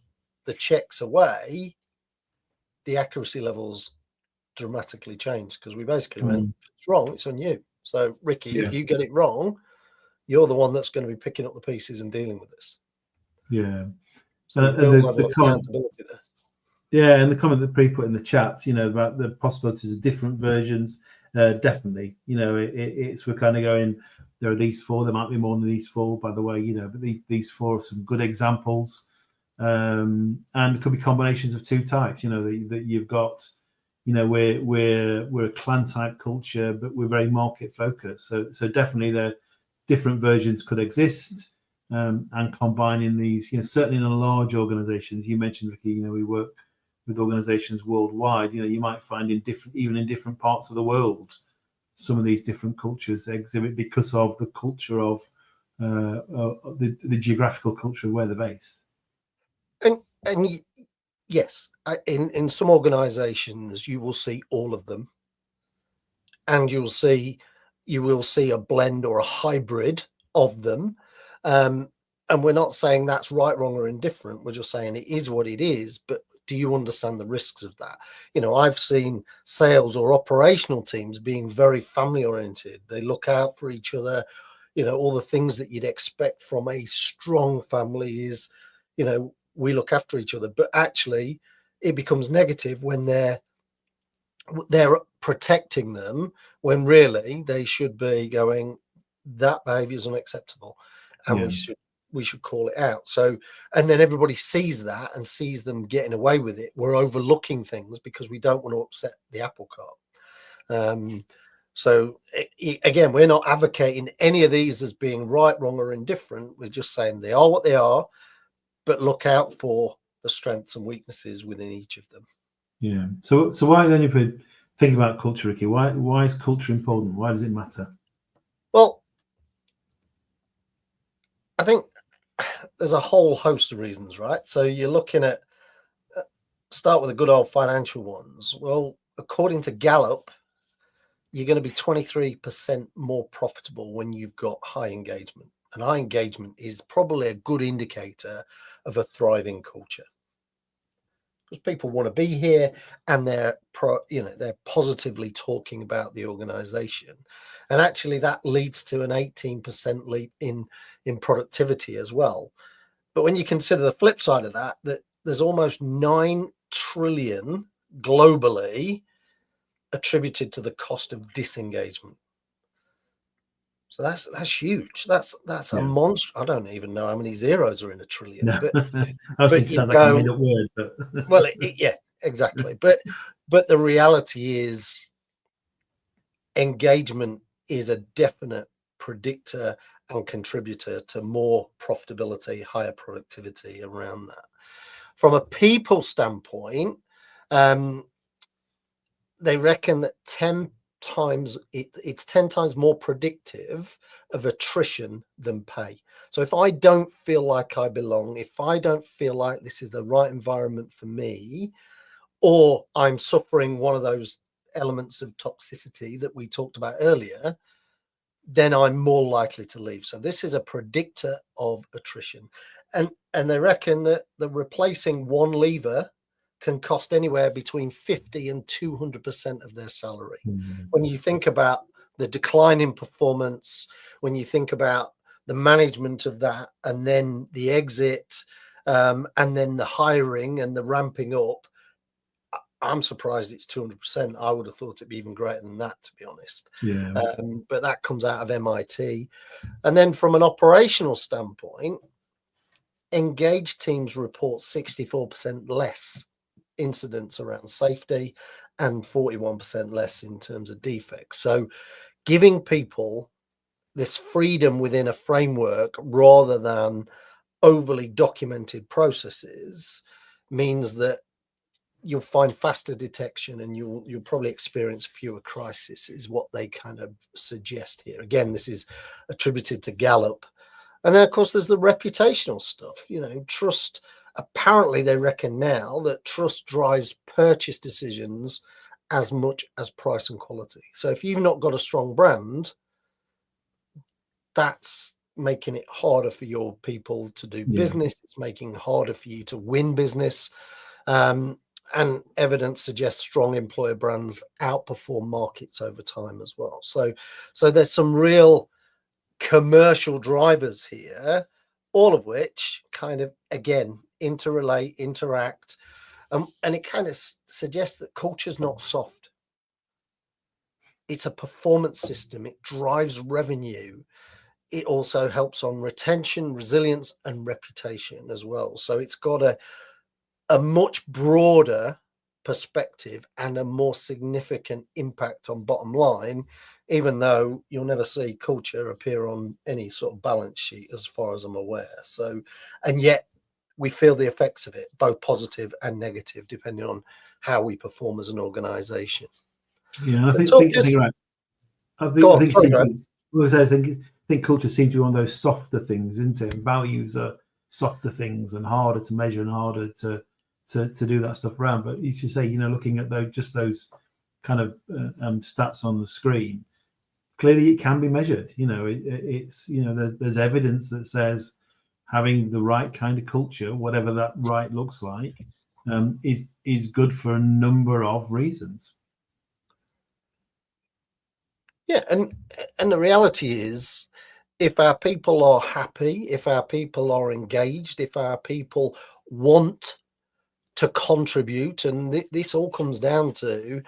the checks away, the accuracy levels dramatically changed because we basically went, if it's wrong, it's on you. So, Ricky, if you get it wrong, you're the one that's going to be picking up the pieces and dealing with this. Yeah. So we build a level of accountability there. Yeah, and the comment that Pre put in the chat, about the possibilities of different versions, definitely. It's we're kind of going, there are these four, there might be more than these four, by the way, but these four are some good examples. And it could be combinations of two types, that you've got, we're a clan type culture, but we're very market focused. So definitely the different versions could exist, and combining these, certainly in a large organizations, you mentioned, Ricky, we work with organizations worldwide. You might find even in different parts of the world, some of these different cultures exhibit because of the culture of the geographical culture of where they're based. And yes, in some organizations you will see all of them, and you will see a blend or a hybrid of them. And we're not saying that's right, wrong, or indifferent. We're just saying it is what it is. But do you understand the risks of that? I've seen sales or operational teams being very family oriented. They look out for each other. All the things that you'd expect from a strong family is, we look after each other. But actually, it becomes negative when they're protecting them, when really they should be going, that behavior is unacceptable, and we should call it out. So, and then everybody sees that and sees them getting away with it. We're overlooking things because we don't want to upset the apple cart. So again, we're not advocating any of these as being right, wrong, or indifferent. We're just saying they are what they are, but look out for the strengths and weaknesses within each of them. Yeah. So why then, if we think about culture, Ricky, why is culture important? Why does it matter? Well, I think there's a whole host of reasons, right? So you're looking at, start with the good old financial ones. Well, according to Gallup, you're going to be 23% more profitable when you've got high engagement. And high engagement is probably a good indicator of a thriving culture. because people want to be here and they're they're positively talking about the organization. And actually that leads to an 18% leap in productivity as well. But when you consider the flip side of that, that there's almost 9 trillion globally attributed to the cost of disengagement. So that's huge. That's a monster. I don't even know how many zeros are in a trillion. No. But I was thinking it sounds like a made-up word, but well, yeah, exactly. But the reality is, engagement is a definite predictor and contributor to more profitability, higher productivity around that. From a people standpoint, they reckon that 10 times it's 10 times more predictive of attrition than pay. So if I don't feel like I belong, if I don't feel like this is the right environment for me, or I'm suffering one of those elements of toxicity that we talked about earlier, then I'm more likely to leave. So this is a predictor of attrition. And they reckon that the replacing one leaver can cost anywhere between 50 and 200% of their salary. Mm-hmm. When you think about the decline in performance, when you think about the management of that, and then the exit, and then the hiring and the ramping up, I'm surprised it's 200%. I would have thought it'd be even greater than that, to be honest. Yeah. But that comes out of MIT. And then from an operational standpoint, engaged teams report 64% less incidents around safety and 41% less in terms of defects. So giving people this freedom within a framework rather than overly documented processes means that you'll find faster detection and you'll probably experience fewer crises, is what they kind of suggest here. Again, this is attributed to Gallup. And then, of course, there's the reputational stuff. Trust. Apparently, they reckon now that trust drives purchase decisions as much as price and quality. So if you've not got a strong brand, that's making it harder for your people to do business. It's making it harder for you to win business. And evidence suggests strong employer brands outperform markets over time as well. So there's some real commercial drivers here, all of which kind of, again, interrelate, interact. And it kind of suggests that culture's not soft. It's a performance system. It drives revenue. It also helps on retention, resilience, and reputation as well. So it's got a much broader perspective and a more significant impact on bottom line, even though you'll never see culture appear on any sort of balance sheet as far as I'm aware. So, and yet we feel the effects of it, both positive and negative, depending on how we perform as an organization. Yeah, I think you're right. I think culture seems to be one of those softer things, isn't it? And values are softer things and harder to measure and harder to do that stuff around. But you should say, looking at those kind of stats on the screen, clearly it can be measured. It's there's evidence that says having the right kind of culture, whatever that right looks like, is good for a number of reasons. Yeah, and the reality is, if our people are happy, if our people are engaged, if our people want to contribute, and this all comes down to,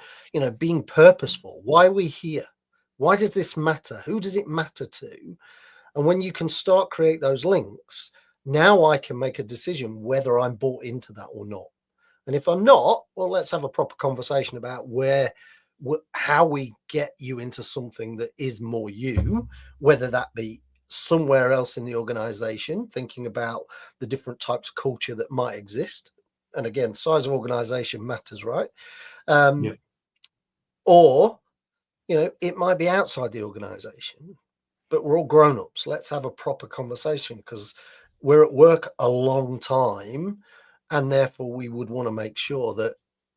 being purposeful. Why are we here? Why does this matter? Who does it matter to? And when you can start create those links, now I can make a decision whether I'm bought into that or not. And if I'm not, well, let's have a proper conversation about how we get you into something that is more you, whether that be somewhere else in the organization, thinking about the different types of culture that might exist. And again, size of organization matters, right? Or, it might be outside the organization, but we're all grown-ups. Let's have a proper conversation, because we're at work a long time, and therefore we would want to make sure that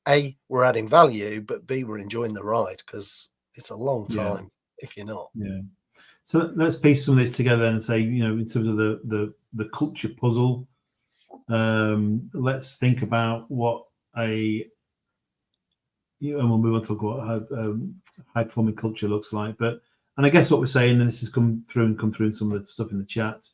A, we're adding value, but B, we're enjoying the ride, because it's a long time if you're not. Yeah. So let's piece some of this together and say, in terms of the culture puzzle, let's think about what and we'll move on to talk about how high performing culture looks like. But I guess what we're saying, and this has come through in some of the stuff in the chat,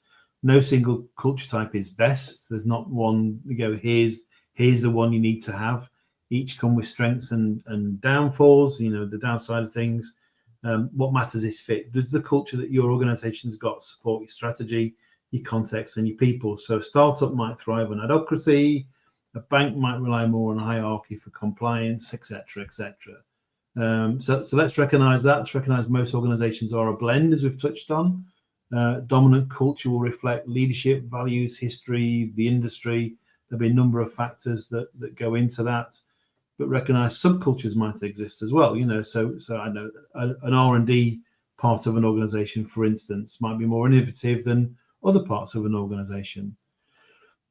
no single culture type is best. There's not one, here's the one you need to have. Each come with strengths and downfalls, the downside of things. What matters is fit. Does the culture that your organization's got support your strategy, your context, and your people? So a startup might thrive on adhocracy, a bank might rely more on hierarchy for compliance, etc., etc. So let's recognize that. Let's recognize most organizations are a blend, as we've touched on. Dominant culture will reflect leadership, values, history, the industry. There'll be a number of factors that go into that. But recognize subcultures might exist as well. So I know an R&D part of an organization, for instance, might be more innovative than other parts of an organization.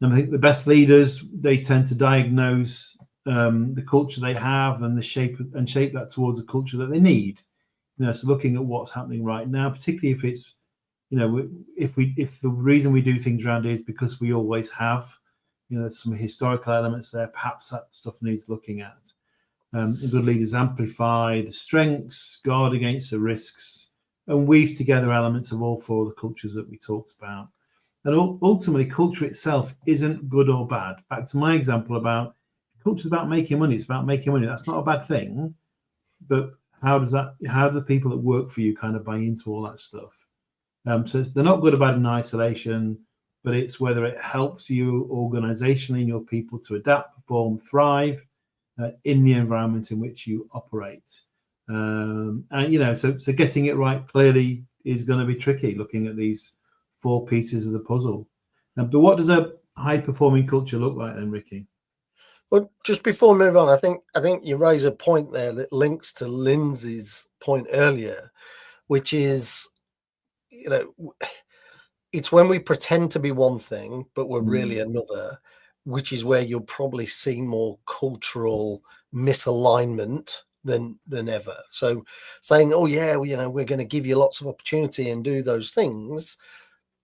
And I think the best leaders, they tend to diagnose the culture they have and shape that towards a culture that they need. So looking at what's happening right now, particularly if it's, if the reason we do things around here is because we always have, there's some historical elements there, perhaps that stuff needs looking at. Good leaders amplify the strengths, guard against the risks, and weave together elements of all four of the cultures that we talked about. And ultimately, culture itself isn't good or bad. Back to my example about culture is about making money. It's about making money. That's not a bad thing. But how do the people that work for you kind of buy into all that stuff? So they're not good or bad in isolation, but it's whether it helps you organizationally and your people to adapt, perform, thrive in the environment in which you operate. And so getting it right clearly is going to be tricky, looking at these four pieces of the puzzle. But what does a high performing culture look like then, Ricky? Well, just before we move on, I think you raise a point there that links to Lindsay's point earlier, which is, it's when we pretend to be one thing, but we're really another, which is where you'll probably see more cultural misalignment than ever. So saying, oh yeah, we're going to give you lots of opportunity and do those things,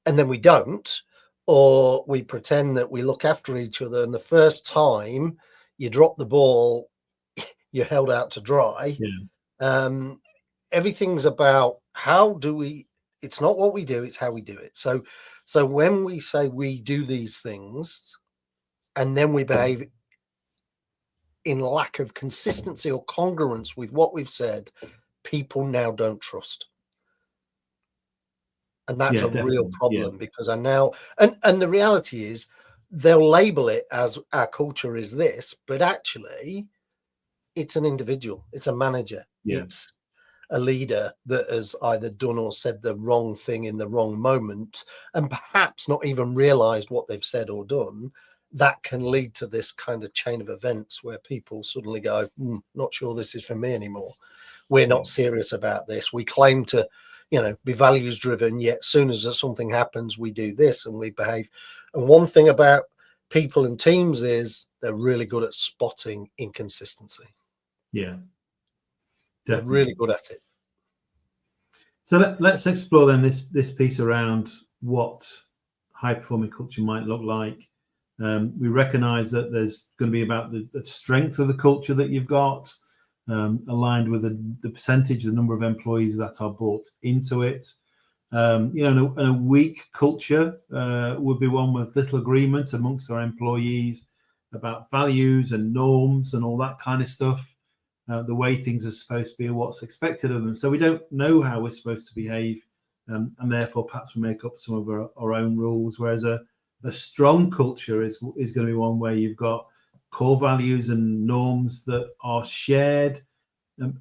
and then we don't, or we pretend that we look after each other, and the first time you drop the ball, you're held out to dry. Yeah. Everything's about how do we, it's not what we do, it's how we do it. So when we say we do these things and then we behave in lack of consistency or congruence with what we've said, people now don't trust. And that's a real problem, because I now, and the reality is they'll label it as our culture is this, but actually it's an individual, it's a manager, it's a leader that has either done or said the wrong thing in the wrong moment, and perhaps not even realized what they've said or done. That can lead to this kind of chain of events where people suddenly go, not sure this is for me anymore. We're not serious about this. We claim to, be values driven, yet as soon as something happens, we do this and we behave. And one thing about people and teams is they're really good at spotting inconsistency. Yeah. They're really good at it. So let's explore then this piece around what high performing culture might look like. We recognize that there's going to be about the strength of the culture that you've got, aligned with the percentage, the number of employees that are brought into it. And a weak culture would be one with little agreement amongst our employees about values and norms and all that kind of stuff. The way things are supposed to be and what's expected of them. So we don't know how we're supposed to behave, and therefore perhaps we make up some of our own rules, whereas a strong culture is going to be one where you've got core values and norms that are shared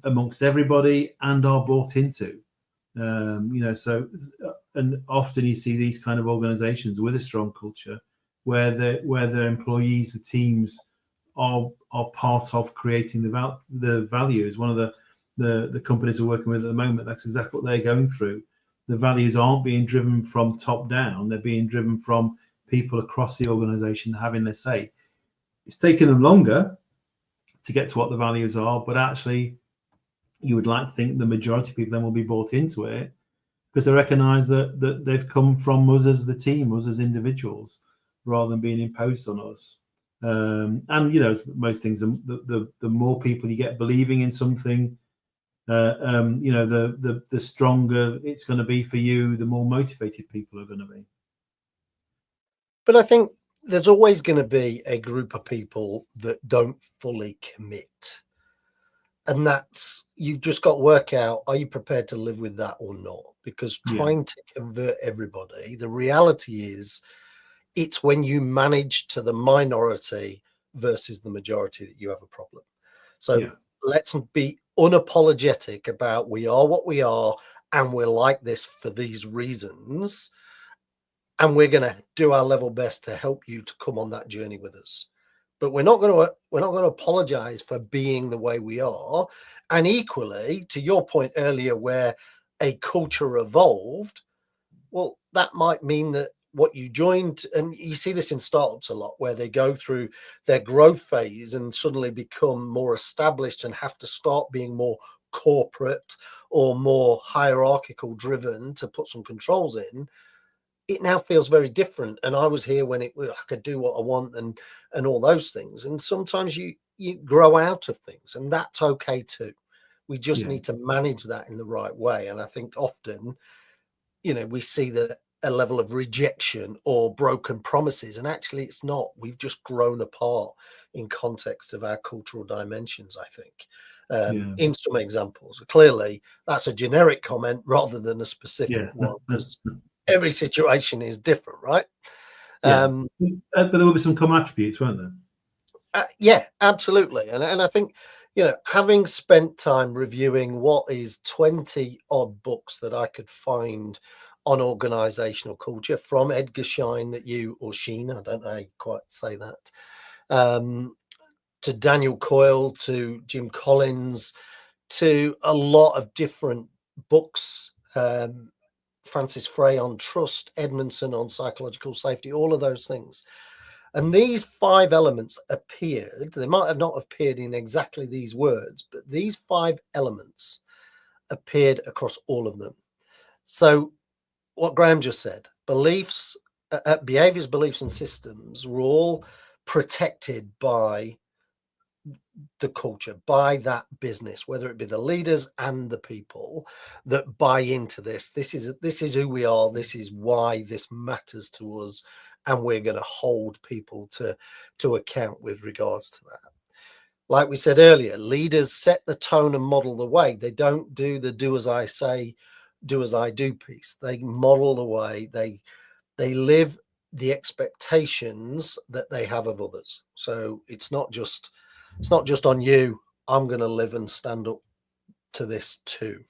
amongst everybody and are bought into. And often you see these kind of organizations with a strong culture where their employees, the teams, are part of creating the values. One of the companies we're working with at the moment, that's exactly what they're going through. The values aren't being driven from top down; they're being driven from people across the organization having their say. It's taken them longer to get to what the values are, but actually, you would like to think the majority of people then will be bought into it because they recognise that they've come from us as the team, us as individuals, rather than being imposed on us. And as most things, the more people you get believing in something, the stronger it's going to be for you, the more motivated people are going to be. But I think there's always going to be a group of people that don't fully commit. And that's, you've just got to work out, are you prepared to live with that or not? Because trying to convert everybody, the reality is it's when you manage to the minority versus the majority that you have a problem. So let's be unapologetic about we are what we are and we're like this for these reasons. And we're going to do our level best to help you to come on that journey with us. But we're not going to apologize for being the way we are. And equally, to your point earlier, where a culture evolved, well, that might mean that what you joined, and you see this in startups a lot, where they go through their growth phase and suddenly become more established and have to start being more corporate or more hierarchical driven to put some controls in. It now feels very different. And I was here when I could do what I want and all those things. And sometimes you grow out of things, and that's okay too. We just need to manage that in the right way. And I think often, we see that a level of rejection or broken promises, and actually it's not. We've just grown apart in context of our cultural dimensions, I think. In some examples, clearly that's a generic comment rather than a specific one, because every situation is different, right? But there will be some common attributes, won't there? Yeah, absolutely. And I think, having spent time reviewing what is 20 odd books that I could find on organizational culture, from Edgar Schein or Sheen, I don't know how you quite say that, to Daniel Coyle, to Jim Collins, to a lot of different books, Francis Frey on trust, Edmondson on psychological safety, all of those things. And these 5 elements appeared, they might have not appeared in exactly these words, but these 5 elements appeared across all of them. So what Graham just said, behaviors, beliefs, and systems were all protected by the culture, by that business, whether it be the leaders and the people that buy into this. This is who we are. This is why this matters to us, and we're going to hold people to account with regards to that. Like we said earlier, leaders set the tone and model the way. They don't do the do as I say, do as I do piece. They model the way. They live the expectations that they have of others. So it's not just on you. I'm going to live and stand up to this too.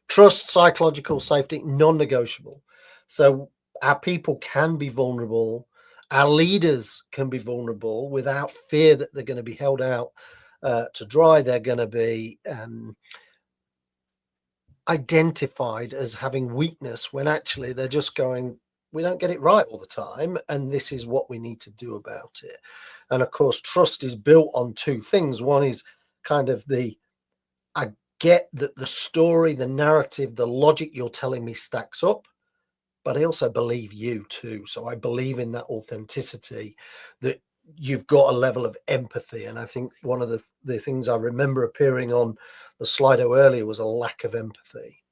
Trust, psychological safety, non-negotiable. So our people can be vulnerable. Our leaders can be vulnerable without fear that they're going to be held out to dry. They're going to be identified as having weakness when actually they're just going, we don't get it right all the time, and this is what we need to do about it. And of course, trust is built on 2 things. One is kind of I get that the story, the narrative, the logic you're telling me stacks up, but I also believe you too. So I believe in that authenticity, that you've got a level of empathy. And I think one of the things I remember appearing on the Slido earlier was a lack of empathy.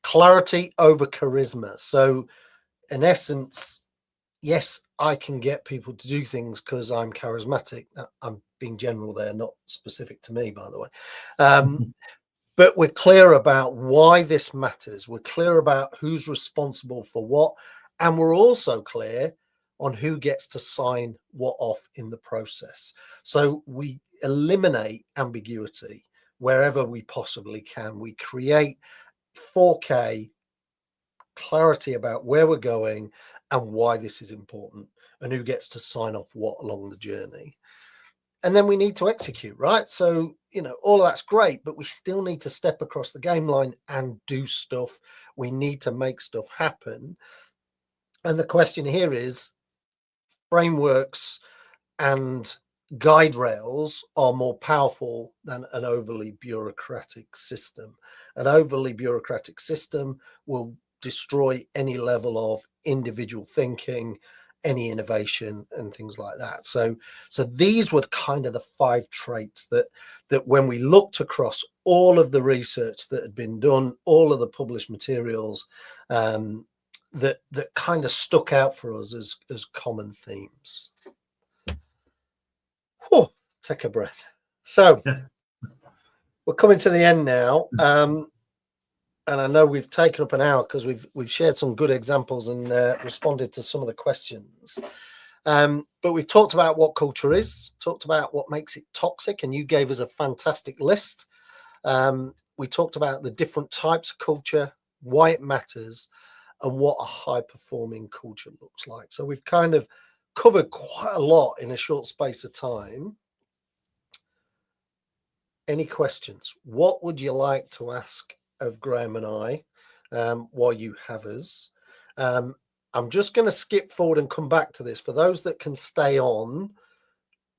Clarity over charisma. So in essence, yes, I can get people to do things because I'm charismatic. I'm being general there, not specific to me, by the way. But we're clear about why this matters. We're clear about who's responsible for what. And we're also clear on who gets to sign what off in the process. So we eliminate ambiguity wherever we possibly can. We create 4K clarity about where we're going and why this is important and who gets to sign off what along the journey. And then we need to execute, right? So, all of that's great, but we still need to step across the game line and do stuff. We need to make stuff happen. And the question here is, frameworks and guide rails are more powerful than an overly bureaucratic system. An overly bureaucratic system will destroy any level of individual thinking any innovation and things like that. So these were kind of the 5 traits that when we looked across all of the research that had been done, all of the published materials, that kind of stuck out for us as common themes. Whew, take a breath. So we're coming to the end now. And I know we've taken up an hour because we've shared some good examples and responded to some of the questions. But we've talked about what culture is, talked about what makes it toxic, and you gave us a fantastic list. We talked about the different types of culture, why it matters, and what a high-performing culture looks like. So we've kind of covered quite a lot in a short space of time. Any questions? What would you like to ask of Graham and I while you have us? I'm just going to skip forward and come back to this. For those that can stay on,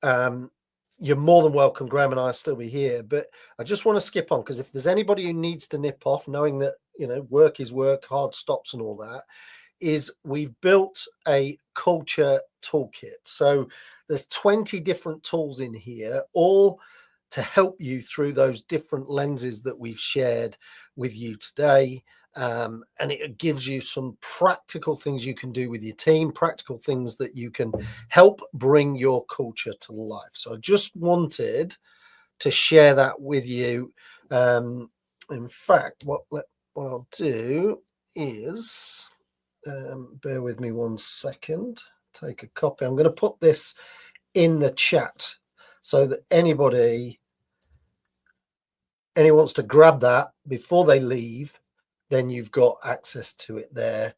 you're more than welcome. Graham and I will still be here, but I just want to skip on because if there's anybody who needs to nip off, knowing that, you know, work is work, hard stops and all that, is we've built a culture toolkit. So there's 20 different tools in here, all to help you through those different lenses that we've shared with you today. And it gives you some practical things you can do with your team, practical things that you can help bring your culture to life. So I just wanted to share that with you. In fact, what I'll do is, bear with me 1 second, take a copy. I'm going to put this in the chat so that anyone wants to grab that before they leave, then you've got access to it there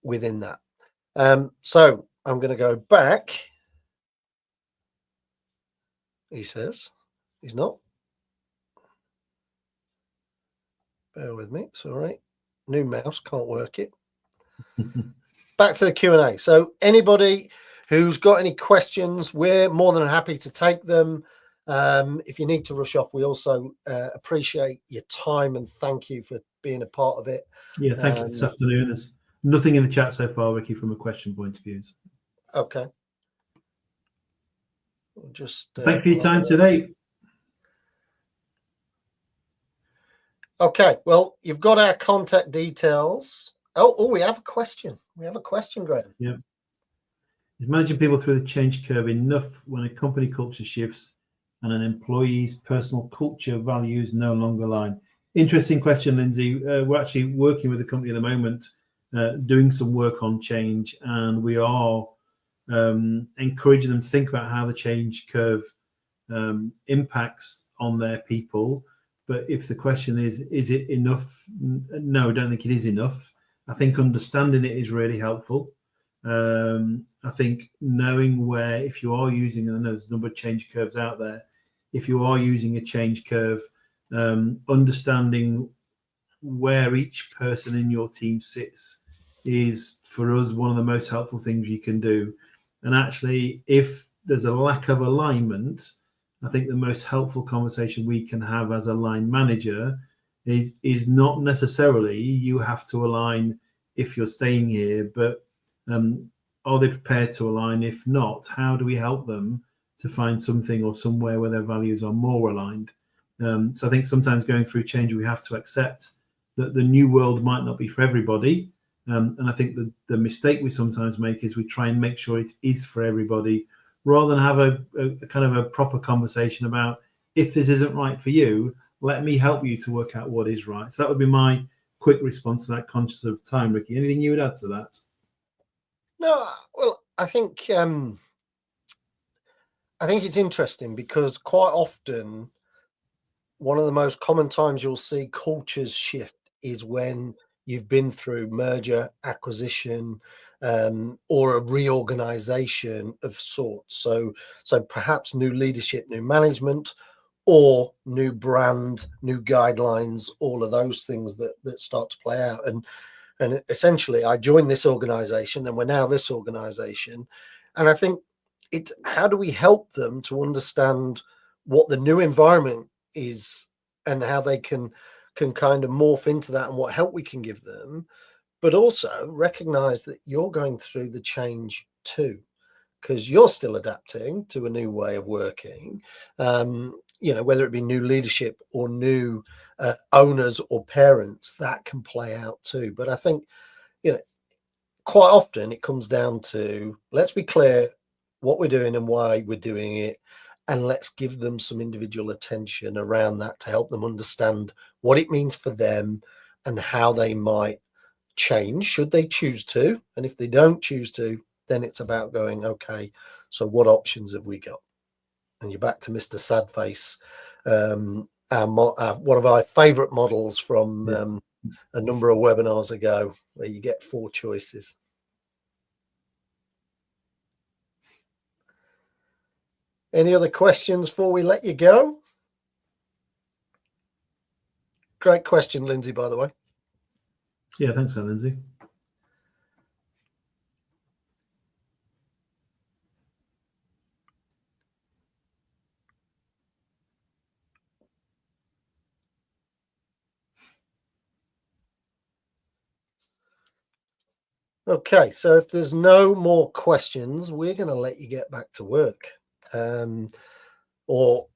within that. So I'm going to go back. He says he's not. Bear with me. It's all right. New mouse, can't work it. Back to the Q&A. So anybody who's got any questions, we're more than happy to take them. If you need to rush off, we also appreciate your time and thank you for being a part of it. Yeah, thank you this afternoon. There's nothing in the chat so far, Ricky, from a question point of view. Okay. We'll just thanks for your time today. Okay, well, you've got our contact details. Oh, we have a question. We have a question, Graham. Yeah. Is managing people through the change curve enough when a company culture shifts and an employee's personal culture values no longer align? Interesting question, Lindsay. We're actually working with a company at the moment, doing some work on change, and we are encouraging them to think about how the change curve impacts on their people. But if the question is it enough? No, I don't think it is enough. I think understanding it is really helpful. I think knowing where, if you are using, and I know there's a number of change curves out there, if you are using a change curve, understanding where each person in your team sits is, for us, one of the most helpful things you can do. And actually, if there's a lack of alignment, I think the most helpful conversation we can have as a line manager is not necessarily you have to align if you're staying here, but are they prepared to align? If not, how do we help them to find something or somewhere where their values are more aligned? So I think sometimes going through change, we have to accept that the new world might not be for everybody. And I think the mistake we sometimes make is we try and make sure it is for everybody, rather than have a kind of a proper conversation about, if this isn't right for you, let me help you to work out what is right. So that would be my quick response to that, conscious of time. Ricky, anything you would add to that? No, well, I think it's interesting because quite often one of the most common times you'll see cultures shift is when you've been through merger, acquisition, or a reorganization of sorts. So perhaps new leadership, new management, or new brand, new guidelines, all of those things that start to play out. And essentially, I joined this organization and we're now this organization. And I think it's, how do we help them to understand what the new environment is and how they can kind of morph into that and what help we can give them, but also recognize that you're going through the change too, because you're still adapting to a new way of working. Whether it be new leadership or new owners or parents, that can play out too. But I think, quite often it comes down to, let's be clear what we're doing and why we're doing it, and let's give them some individual attention around that to help them understand what it means for them and how they might change should they choose to. And if they don't choose to, then it's about going, okay, so what options have we got? And you're back to Mr. Sadface, one of our favorite models from a number of webinars ago, where you get 4 choices. Any other questions before we let you go? Great question, Lindsay, by the way. Yeah, thanks, Lindsay. Okay, so if there's no more questions, we're going to let you get back to work, or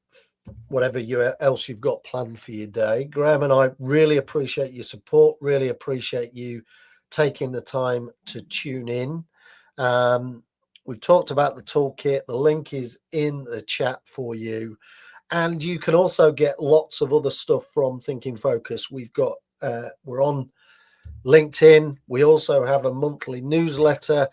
whatever else you've got planned for your day. Graham and I really appreciate your support, really appreciate you taking the time to tune in. We've talked about the toolkit. The link is in the chat for you. And you can also get lots of other stuff from Thinking Focus. We're on LinkedIn. We also have a monthly newsletter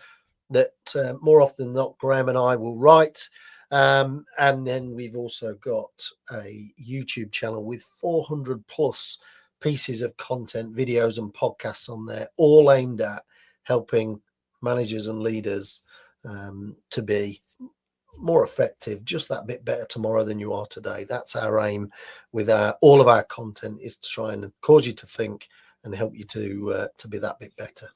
that more often than not, Graham and I will write. And then we've also got a YouTube channel with 400 plus pieces of content, videos and podcasts on there, all aimed at helping managers and leaders to be more effective, just that bit better tomorrow than you are today. That's our aim with all of our content, is to try and cause you to think and help you to be that bit better.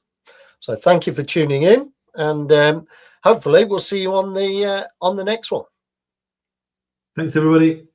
So thank you for tuning in, and hopefully we'll see you on the next one. Thanks, everybody.